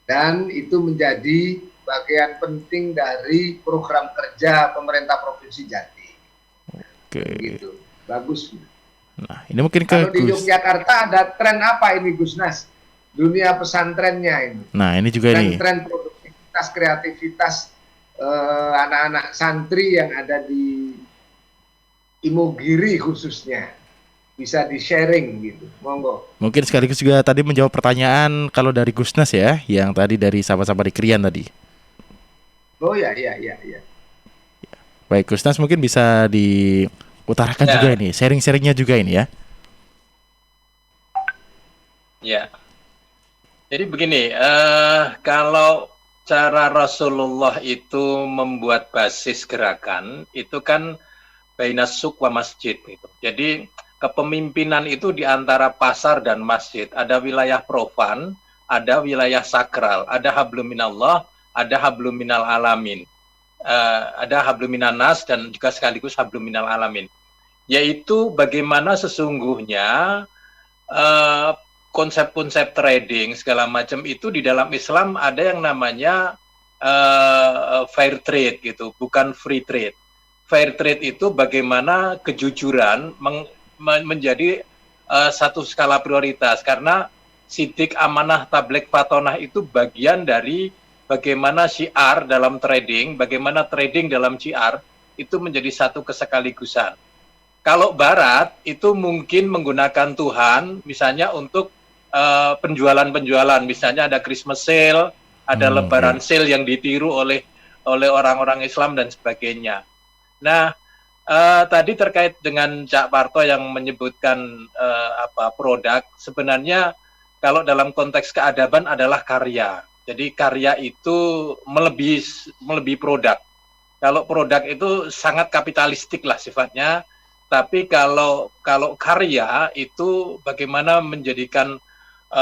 dan itu menjadi bagian penting dari program kerja pemerintah Provinsi Jatim. Gitu. Bagus. Nah, ini mungkin kalau di Yogyakarta ada tren apa ini Gusnas? Dunia pesantrennya ini. Nah, ini juga nih. Tren produktivitas, kreativitas anak-anak santri yang ada di Imogiri khususnya, bisa di-sharing gitu, monggo. Mungkin sekaligus juga tadi menjawab pertanyaan kalau dari Gusnas ya, yang tadi dari sahabat-sahabat di Krian tadi. Oh ya. Baik, Gusnas mungkin bisa diutarakan juga ini, sharing-sharingnya juga ini ya. Ya. Jadi begini, kalau cara Rasulullah itu membuat basis gerakan, itu kan bainas suq wa masjid gitu. Jadi kepemimpinan itu di antara pasar dan masjid. Ada wilayah profan, ada wilayah sakral, ada hablum minallah, ada hablum minal alamin. Ada hablum minan nas dan juga sekaligus hablum minal alamin. Yaitu bagaimana sesungguhnya konsep-konsep trading segala macam itu di dalam Islam ada yang namanya fair trade gitu, bukan free trade. Fair trade itu bagaimana kejujuran menjadi satu skala prioritas, karena sidik, amanah, tabligh, fatonah itu bagian dari bagaimana syiar dalam trading, bagaimana trading dalam syiar itu menjadi satu kesekaligusan. Kalau Barat itu mungkin menggunakan Tuhan misalnya untuk penjualan-penjualan, misalnya ada Christmas sale, ada Lebaran sale yang ditiru oleh orang-orang Islam dan sebagainya. Nah, tadi terkait dengan Cak Parto yang menyebutkan produk, sebenarnya kalau dalam konteks keadaban adalah karya. Jadi karya itu melebihi produk. Kalau produk itu sangat kapitalistik lah sifatnya, tapi kalau karya itu bagaimana menjadikan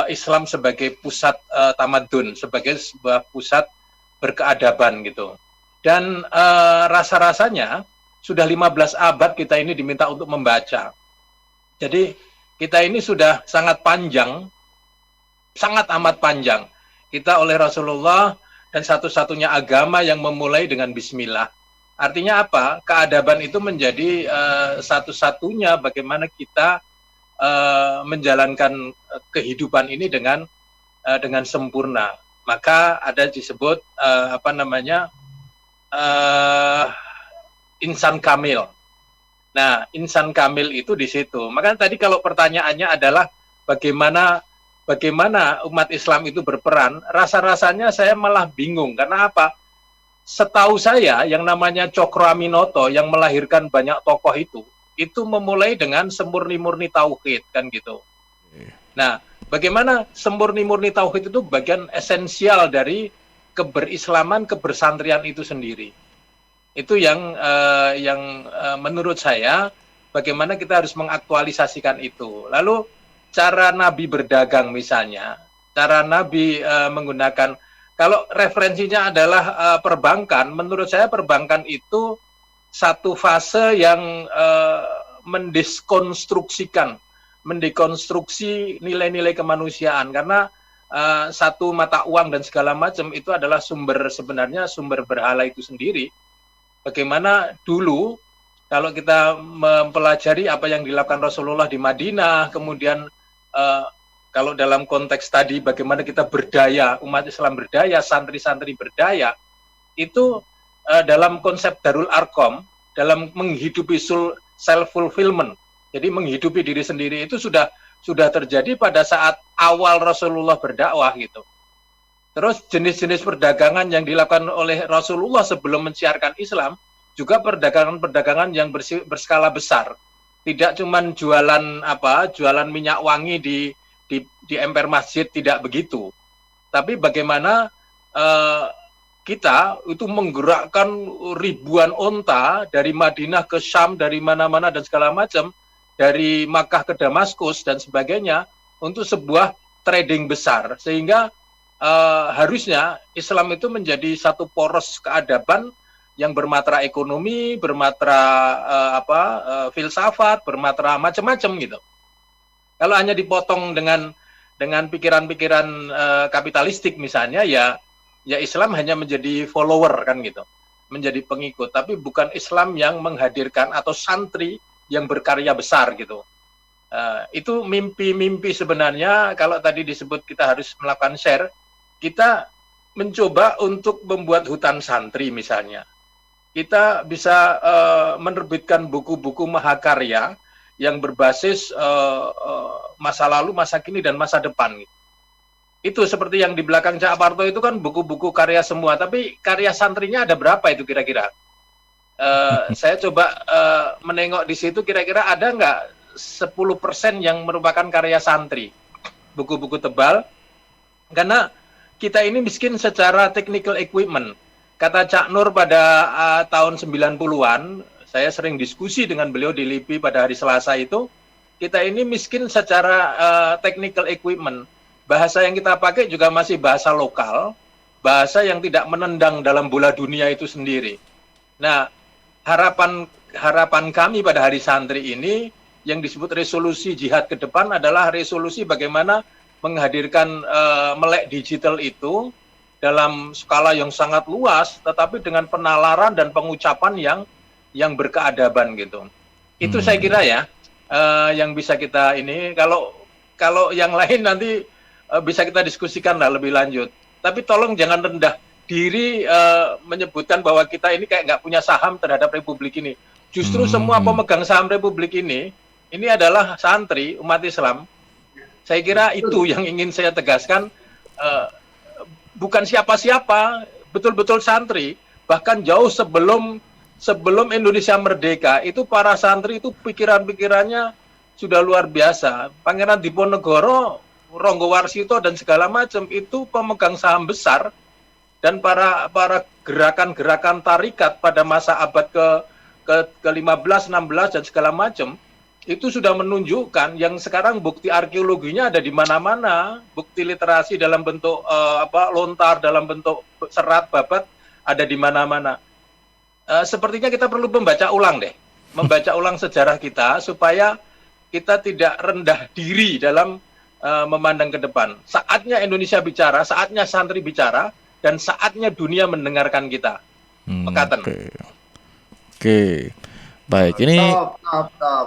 Islam sebagai pusat tamadun, sebagai sebuah pusat berkeadaban gitu. Dan rasa-rasanya sudah 15 abad kita ini diminta untuk membaca. Jadi kita ini sudah sangat panjang, sangat amat panjang. Kita oleh Rasulullah dan satu-satunya agama yang memulai dengan bismillah. Artinya apa? Keadaban itu menjadi satu-satunya bagaimana kita menjalankan kehidupan ini dengan sempurna. Maka ada disebut insan kamil. Nah, insan kamil itu di situ. Maka tadi kalau pertanyaannya adalah bagaimana umat Islam itu berperan, rasa-rasanya saya malah bingung. Karena apa? Setahu saya yang namanya Cokro Aminoto yang melahirkan banyak tokoh itu memulai dengan semurni-murni tauhid kan gitu. Nah, bagaimana semurni-murni tauhid itu bagian esensial dari keberislaman, kebersantrian itu sendiri. Itu yang menurut saya bagaimana kita harus mengaktualisasikan itu. Lalu cara Nabi berdagang misalnya, cara Nabi menggunakan, kalau referensinya adalah perbankan, menurut saya perbankan itu satu fase yang mendekonstruksi nilai-nilai kemanusiaan, karena satu mata uang dan segala macam itu adalah sebenarnya sumber berhala itu sendiri. Bagaimana dulu kalau kita mempelajari apa yang dilakukan Rasulullah di Madinah, kemudian kalau dalam konteks tadi bagaimana kita berdaya, umat Islam berdaya, santri-santri berdaya, itu dalam konsep Darul Arqam, dalam menghidupi self-fulfillment, jadi menghidupi diri sendiri itu sudah terjadi pada saat awal Rasulullah berdakwah gitu. Terus jenis-jenis perdagangan yang dilakukan oleh Rasulullah sebelum mensiarkan Islam, juga perdagangan-perdagangan yang berskala besar. Tidak cuma jualan minyak wangi di emper masjid, tidak begitu. Tapi bagaimana kita itu menggerakkan ribuan onta dari Madinah ke Syam, dari mana-mana dan segala macam, dari Makkah ke Damaskus dan sebagainya, untuk sebuah trading besar. Sehingga harusnya Islam itu menjadi satu poros keadaban yang bermatra ekonomi, bermatra filsafat, bermatra macam-macam gitu. Kalau hanya dipotong dengan pikiran-pikiran kapitalistik misalnya, ya Islam hanya menjadi follower kan gitu, menjadi pengikut, tapi bukan Islam yang menghadirkan atau santri yang berkarya besar gitu. Itu mimpi-mimpi sebenarnya. Kalau tadi disebut kita harus melakukan share, kita mencoba untuk membuat hutan santri misalnya. Kita bisa menerbitkan buku-buku mahakarya yang berbasis masa lalu, masa kini, dan masa depan. Itu seperti yang di belakang Cak Aparto itu kan buku-buku karya semua, tapi karya santrinya ada berapa itu kira-kira? Saya coba menengok di situ, kira-kira ada nggak 10% yang merupakan karya santri, buku-buku tebal, karena kita ini miskin secara technical equipment. Kata Cak Nur pada tahun 90-an, saya sering diskusi dengan beliau di LIPI pada hari Selasa itu, kita ini miskin secara technical equipment. Bahasa yang kita pakai juga masih bahasa lokal, bahasa yang tidak menendang dalam bola dunia itu sendiri. Nah, harapan kami pada Hari Santri ini, yang disebut resolusi jihad ke depan adalah resolusi bagaimana menghadirkan melek digital itu dalam skala yang sangat luas, tetapi dengan penalaran dan pengucapan yang berkeadaban gitu. Itu saya kira ya, yang bisa kita ini. Kalau yang lain nanti bisa kita diskusikan lah lebih lanjut. Tapi tolong jangan rendah diri menyebutkan bahwa kita ini kayak nggak punya saham terhadap Republik ini. Justru semua pemegang saham Republik ini adalah santri umat Islam. Saya kira itu yang ingin saya tegaskan. Bukan siapa-siapa, betul-betul santri. Bahkan jauh sebelum Indonesia merdeka, itu para santri itu pikiran-pikirannya sudah luar biasa. Pangeran Diponegoro Ronggo Warsito dan segala macam itu pemegang saham besar, dan para gerakan-gerakan tarikat pada masa abad ke-15, 16 dan segala macam itu sudah menunjukkan yang sekarang bukti arkeologinya ada di mana-mana, bukti literasi dalam bentuk lontar, dalam bentuk serat babat ada di mana-mana. Sepertinya kita perlu membaca ulang sejarah kita supaya kita tidak rendah diri dalam memandang ke depan. Saatnya Indonesia bicara, saatnya santri bicara, dan saatnya dunia mendengarkan kita. Pekatan. Oke. Baik, ini top.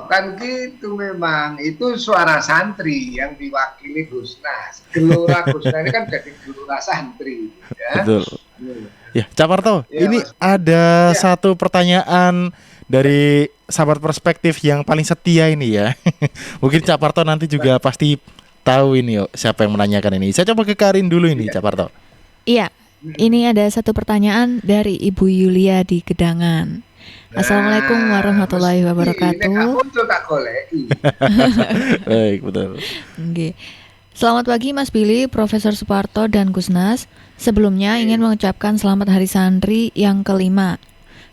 Kan gitu memang. Itu suara santri yang diwakili Gusnas. Gelora Gusnas ini kan jadi gelora santri, ya. betul. Ya, Caparto, Ya, ini Mas. ada Ya. satu pertanyaan dari sahabat perspektif yang paling setia ini ya. Mungkin Caparto nanti juga pasti tahu ini siapa yang menanyakan ini. Saya coba ke Karin dulu ini, Caparto. Iya, ini ada satu pertanyaan dari Ibu Yulia di Gedangan. Assalamualaikum warahmatullahi wabarakatuh. Baik, betul. Oke. Selamat pagi Mas Billy, Profesor Suparto dan Gusnas. Sebelumnya ingin mengucapkan selamat Hari Santri yang ke-5.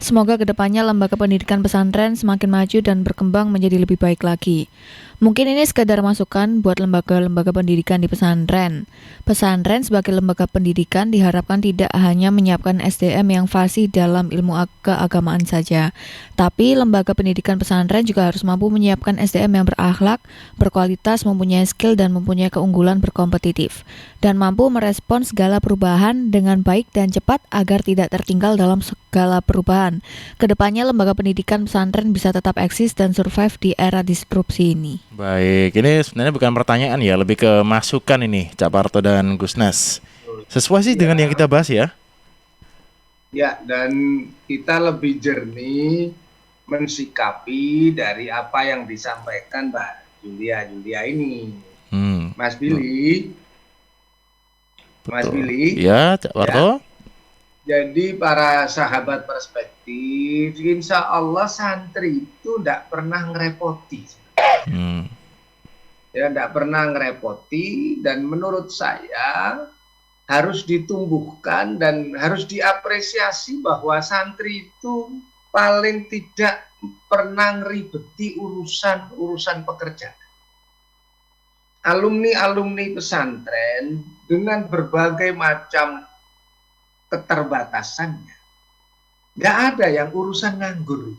Semoga kedepannya lembaga pendidikan pesantren semakin maju dan berkembang menjadi lebih baik lagi. Mungkin ini sekadar masukan buat lembaga-lembaga pendidikan di pesantren. Pesantren sebagai lembaga pendidikan diharapkan tidak hanya menyiapkan SDM yang fasih dalam ilmu keagamaan saja, tapi lembaga pendidikan pesantren juga harus mampu menyiapkan SDM yang berakhlak, berkualitas, mempunyai skill dan mempunyai keunggulan berkompetitif, dan mampu merespon segala perubahan dengan baik dan cepat agar tidak tertinggal dalam segala perubahan. Kedepannya lembaga pendidikan pesantren bisa tetap eksis dan survive di era disrupsi ini. Baik, ini sebenarnya bukan pertanyaan ya, lebih ke masukan ini, Caparto dan Gusnas. Sesuai sih dengan yang kita bahas ya. Ya, dan kita lebih jernih mensikapi dari apa yang disampaikan Mbak Julia ini. Mas Billy. Mas Billy. Ya, Caparto. Jadi para sahabat perspektif, insya Allah santri itu tidak pernah ngerepoti. Ya, tidak pernah ngerepoti, dan menurut saya harus ditumbuhkan dan harus diapresiasi bahwa santri itu paling tidak pernah ngeribeti urusan pekerjaan. Alumni pesantren dengan berbagai macam keterbatasannya, nggak ada yang urusan nganggur.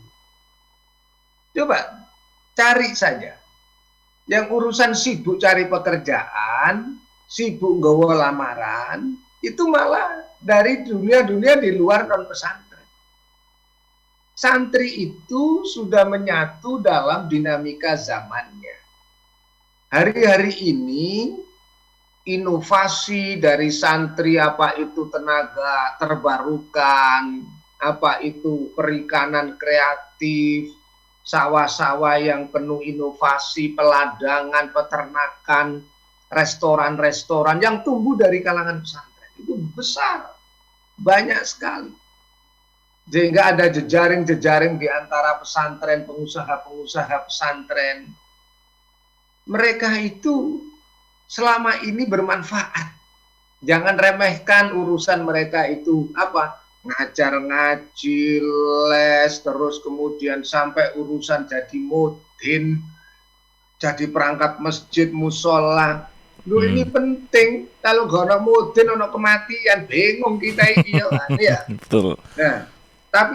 Coba cari saja yang urusan sibuk cari pekerjaan, sibuk nggawa lamaran, itu malah dari dunia-dunia di luar non pesantren. Santri itu sudah menyatu dalam dinamika zamannya. Hari-hari ini inovasi dari santri, apa itu tenaga terbarukan, apa itu perikanan kreatif, sawah-sawah yang penuh inovasi, peladangan, peternakan, restoran-restoran yang tumbuh dari kalangan pesantren. Itu besar, banyak sekali. Sehingga ada jejaring-jejaring di antara pesantren, pengusaha-pengusaha pesantren. Mereka itu selama ini bermanfaat. Jangan remehkan urusan mereka itu ngajar ngaji, les, terus kemudian sampai urusan jadi mudin, jadi perangkat masjid, musola. Ini penting. Kalau gak ada mudin, ada kematian, bingung kita ini ya. Betul. Nah, tapi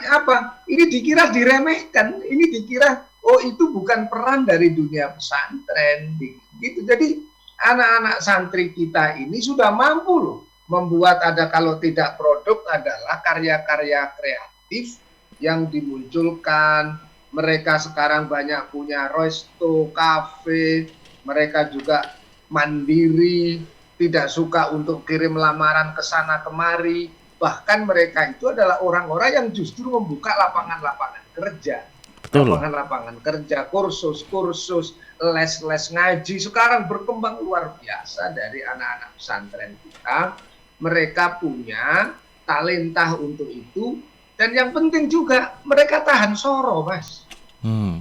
ini dikira diremehkan, ini dikira itu bukan peran dari dunia pesantren gitu. Jadi anak-anak santri kita ini sudah mampu loh membuat kalau tidak produk adalah karya-karya kreatif yang dimunculkan. Mereka sekarang banyak punya resto, kafe, mereka juga mandiri, tidak suka untuk kirim lamaran ke sana kemari. Bahkan mereka itu adalah orang-orang yang justru membuka lapangan-lapangan kerja. Lapangan-lapangan kerja, kursus-kursus, les-les ngaji sekarang berkembang luar biasa dari anak-anak pesantren kita. Mereka punya talenta untuk itu, dan yang penting juga mereka tahan soro, Mas.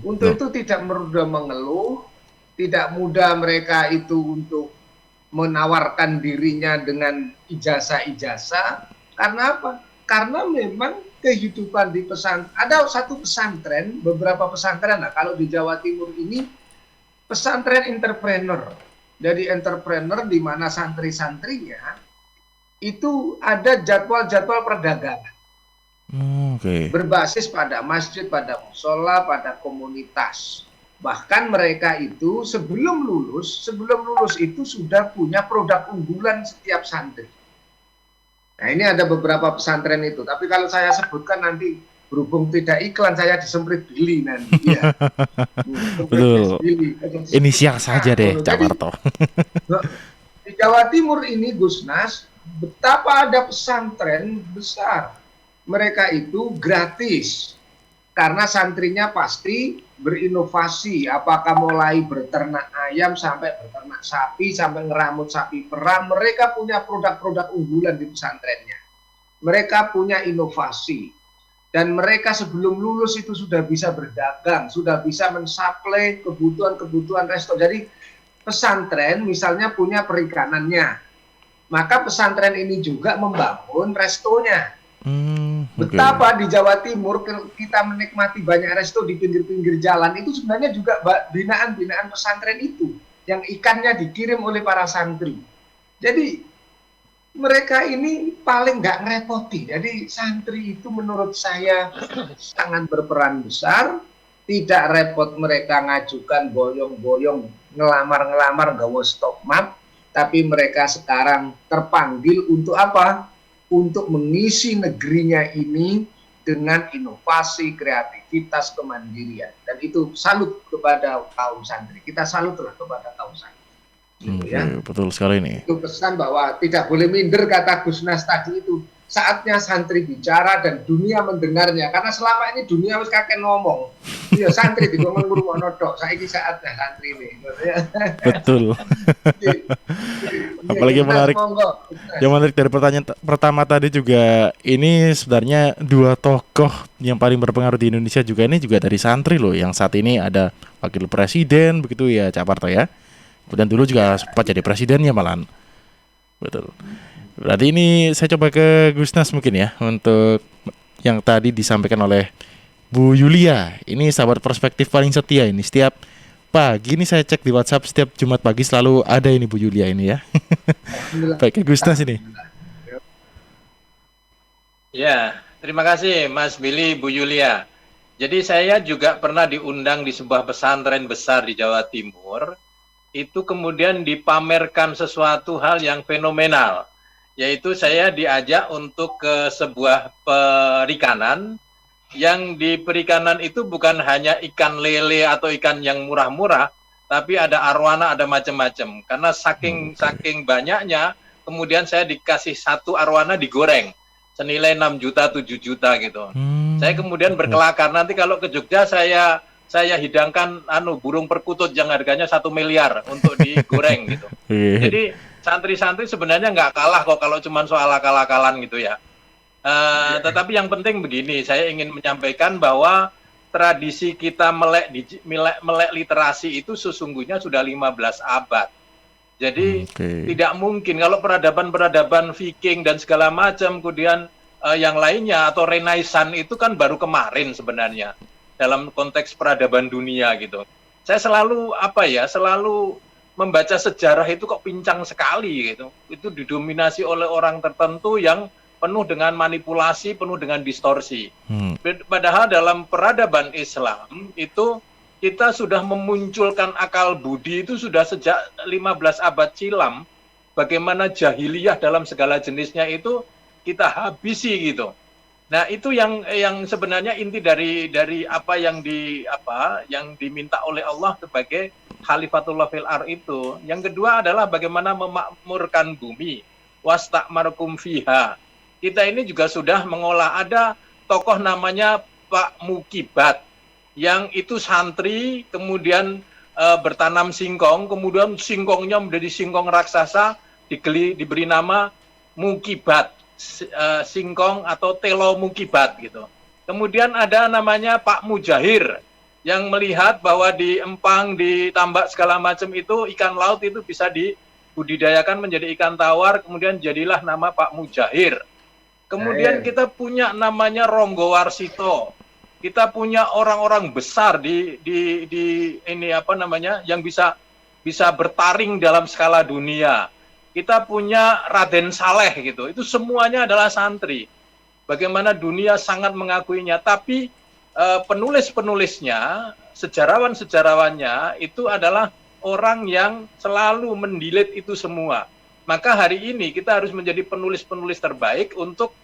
Untuk itu tidak mudah mengeluh, tidak mudah mereka itu untuk menawarkan dirinya dengan ijazah-ijazah. Karena apa? Karena memang kehidupan di ada satu pesantren, beberapa pesantren, nah kalau di Jawa Timur ini pesantren entrepreneur. Jadi entrepreneur di mana santri-santrinya itu ada jadwal-jadwal perdagangan. Berbasis pada masjid, pada musola, pada komunitas. Bahkan mereka itu sebelum lulus itu sudah punya produk unggulan setiap santri. Nah ini ada beberapa pesantren itu. Tapi kalau saya sebutkan nanti berhubung tidak iklan saya disemprit Billy nanti. Ya. Betul. Inisial saja deh, Cak Warto. Di Jawa Timur ini Gusnas, betapa ada pesantren besar. Mereka itu gratis. Karena santrinya pasti berinovasi, apakah mulai berternak ayam sampai berternak sapi, sampai ngeramut sapi perah, mereka punya produk-produk unggulan di pesantrennya. Mereka punya inovasi. Dan mereka sebelum lulus itu sudah bisa berdagang, sudah bisa mensuplai kebutuhan-kebutuhan resto. Jadi pesantren misalnya punya perikanannya, maka pesantren ini juga membangun restonya. Betapa di Jawa Timur kita menikmati banyak resto di pinggir-pinggir jalan itu sebenarnya juga binaan-binaan pesantren itu yang ikannya dikirim oleh para santri. Jadi mereka ini paling nggak ngerepoti. Jadi santri itu menurut saya sangat berperan besar. Tidak repot mereka ngajukan boyong-boyong, ngelamar-ngelamar gawe stop map, tapi mereka sekarang terpanggil untuk apa? Untuk mengisi negerinya ini dengan inovasi, kreativitas, kemandirian. Dan itu salut kepada kaum santri. Kita salutlah kepada kaum santri. Gitu ya. Betul sekali ini. Itu pesan bahwa tidak boleh minder, kata Gusnas tadi itu. Saatnya santri bicara dan dunia mendengarnya. Karena selama ini dunia harus kakek ngomong. Ya santri di ngomong ngurungono tok. Saiki saatnya santri ini. Betul. Apalagi menarik. Yang menarik dari pertanyaan pertama tadi juga, ini sebenarnya dua tokoh yang paling berpengaruh di Indonesia juga ini juga dari santri loh. Yang saat ini ada wakil presiden begitu ya, Cak Parto ya. Dan dulu juga sempat jadi presidennya malahan. Betul. Berarti ini saya coba ke Gusnas mungkin ya, untuk yang tadi disampaikan oleh Bu Yulia. Ini sahabat perspektif paling setia ini. Setiap pagi ini saya cek di WhatsApp, setiap Jumat pagi selalu ada ini Bu Yulia ini ya. Baik, Gusnas ini. Ya, terima kasih Mas Billy, Bu Yulia. Jadi saya juga pernah diundang di sebuah pesantren besar di Jawa Timur. Itu kemudian dipamerkan sesuatu hal yang fenomenal. Yaitu saya diajak untuk ke sebuah perikanan, yang di perikanan itu bukan hanya ikan lele atau ikan yang murah-murah, tapi ada arwana, ada macam-macam. Karena saking banyaknya, kemudian saya dikasih satu arwana digoreng, senilai 6 juta, 7 juta gitu. Saya kemudian berkelakar, nanti kalau ke Jogja saya hidangkan burung perkutut yang harganya 1 miliar untuk digoreng gitu. Jadi santri-santri sebenarnya nggak kalah kok kalau cuma soal akal-akalan gitu ya. Tetapi yang penting begini, saya ingin menyampaikan bahwa tradisi kita melek literasi itu sesungguhnya sudah 15 abad. Jadi tidak mungkin kalau peradaban-peradaban Viking dan segala macam, kemudian yang lainnya atau Renaissance itu kan baru kemarin sebenarnya dalam konteks peradaban dunia gitu. Saya selalu selalu membaca sejarah itu kok pincang sekali gitu. Itu didominasi oleh orang tertentu yang penuh dengan manipulasi, penuh dengan distorsi. Padahal dalam peradaban Islam itu kita sudah memunculkan akal budi itu sudah sejak 15 abad silam. Bagaimana jahiliyah dalam segala jenisnya itu kita habisi gitu. Nah, itu yang sebenarnya inti dari apa yang diminta oleh Allah sebagai Khalifatullah fil ar itu. Yang kedua adalah bagaimana memakmurkan bumi, wasta'markum fiha. Kita ini juga sudah mengolah, ada tokoh namanya Pak Mukibat yang itu santri, kemudian bertanam singkong, kemudian singkongnya menjadi singkong raksasa, diberi nama Mukibat, singkong atau telo Mukibat gitu. Kemudian ada namanya Pak Mujahir yang melihat bahwa di empang, di tambak segala macam itu ikan laut itu bisa dibudidayakan menjadi ikan tawar, kemudian jadilah nama Pak Mujahir. Kemudian kita punya namanya Ronggo Warsito. Kita punya orang-orang besar di ini apa namanya yang bisa bertaring dalam skala dunia. Kita punya Raden Saleh gitu. Itu semuanya adalah santri. Bagaimana dunia sangat mengakuinya, tapi penulis-penulisnya, sejarawan-sejarawannya itu adalah orang yang selalu mendelete itu semua. Maka hari ini kita harus menjadi penulis-penulis terbaik untuk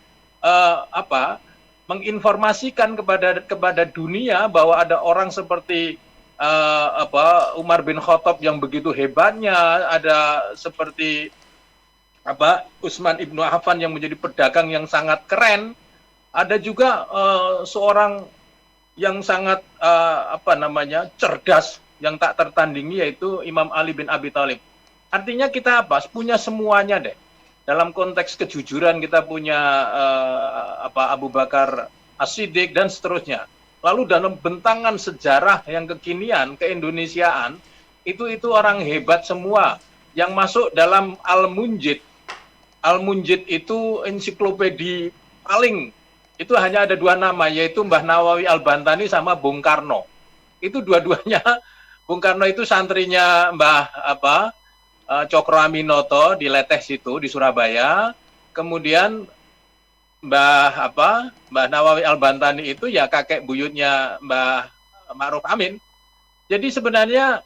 menginformasikan kepada dunia bahwa ada orang seperti Umar bin Khattab yang begitu hebatnya, ada seperti Utsman ibnu Affan yang menjadi pedagang yang sangat keren, ada juga seorang yang sangat cerdas yang tak tertandingi, yaitu Imam Ali bin Abi Thalib. Artinya kita punya semuanya deh. Dalam konteks kejujuran kita punya Abu Bakar As-Siddiq dan seterusnya. Lalu dalam bentangan sejarah yang kekinian, keindonesiaan, itu orang hebat semua yang masuk dalam Al-Munjid. Al-Munjid itu ensiklopedi paling, itu hanya ada 2 nama, yaitu Mbah Nawawi Al-Bantani sama Bung Karno. Itu dua-duanya, Bung Karno itu santrinya Mbah Cokro Aminoto di Leteh situ di Surabaya. Kemudian Mbah Nawawi Al-Bantani itu ya kakek buyutnya Mbah Ma'ruf Amin. Jadi sebenarnya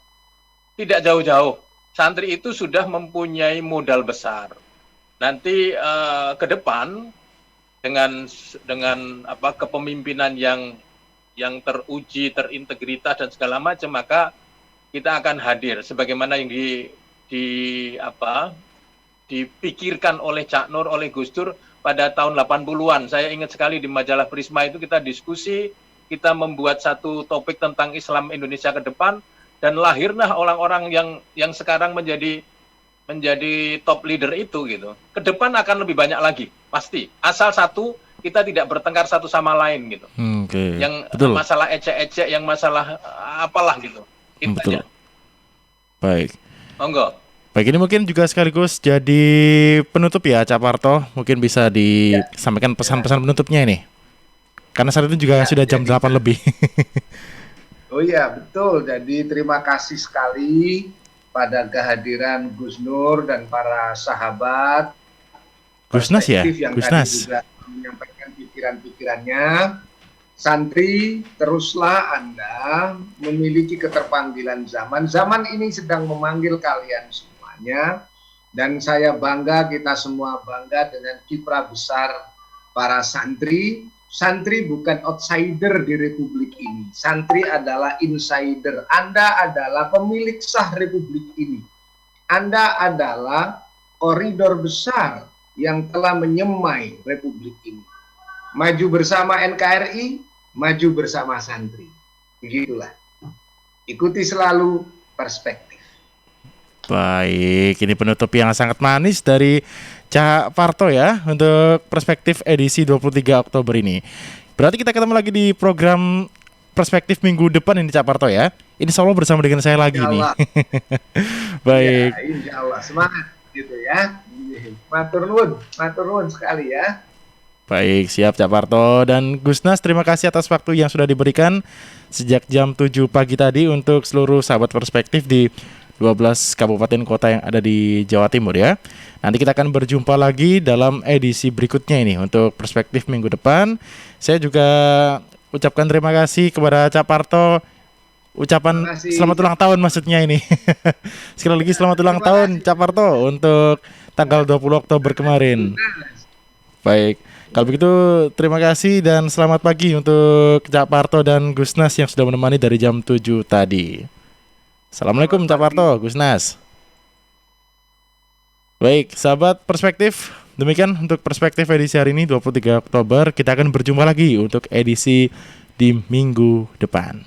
tidak jauh-jauh. Santri itu sudah mempunyai modal besar. Nanti ke depan dengan kepemimpinan yang teruji, terintegritas dan segala macam, maka kita akan hadir sebagaimana yang dipikirkan oleh Cak Nur, oleh Gus Dur pada tahun 80-an. Saya ingat sekali di majalah Prisma itu kita diskusi, kita membuat satu topik tentang Islam Indonesia ke depan, dan lahirlah orang-orang yang sekarang menjadi top leader itu gitu. Ke depan akan lebih banyak lagi, pasti. Asal satu, kita tidak bertengkar satu sama lain gitu. Yang betul. Masalah ecek-ecek, yang masalah apalah gitu. Betul. Aja. Baik. Monggo. Baik, ini mungkin juga sekaligus jadi penutup ya, Cak Parto. Mungkin bisa disampaikan pesan-pesan penutupnya ini. Karena saat itu juga sudah jam 8 lebih. Oh iya, betul. Jadi terima kasih sekali pada kehadiran Gus Nur dan para sahabat Gusnas ya, yang Gusnas tadi juga menyampaikan pikiran-pikirannya. Santri, teruslah Anda memiliki keterpanggilan zaman. Zaman ini sedang memanggil kalian semuanya, dan saya bangga, kita semua bangga dengan kiprah besar para santri. Santri bukan outsider di Republik ini. Santri adalah insider. Anda adalah pemilik sah Republik ini. Anda adalah koridor besar yang telah menyemai Republik ini. Maju bersama NKRI, maju bersama santri. Begitulah. Ikuti selalu perspektif. Baik, ini penutup yang sangat manis dari Cak Parto ya untuk perspektif edisi 23 Oktober ini. Berarti kita ketemu lagi di program perspektif minggu depan ini, Cak Parto ya. Insya Allah bersama dengan saya lagi nih. Baik. Ya, insya Allah, semangat gitu ya. Matur nuwun sekali ya. Baik, siap Cak Parto dan Gusnas, terima kasih atas waktu yang sudah diberikan sejak jam 7 pagi tadi untuk seluruh sahabat perspektif di 12 kabupaten kota yang ada di Jawa Timur ya. Nanti kita akan berjumpa lagi dalam edisi berikutnya ini untuk perspektif minggu depan. Saya juga ucapkan terima kasih kepada Cak Parto. Ucapan selamat ulang tahun maksudnya ini. Sekali lagi selamat ulang tahun Cak Parto untuk tanggal 20 Oktober kemarin. Baik, kalau begitu terima kasih dan selamat pagi untuk Cak Parto dan Gusnas yang sudah menemani dari jam 7 tadi. Assalamualaikum Cak Parto, Gusnas. Baik, sahabat perspektif, demikian untuk perspektif edisi hari ini 23 Oktober. Kita akan berjumpa lagi untuk edisi di minggu depan.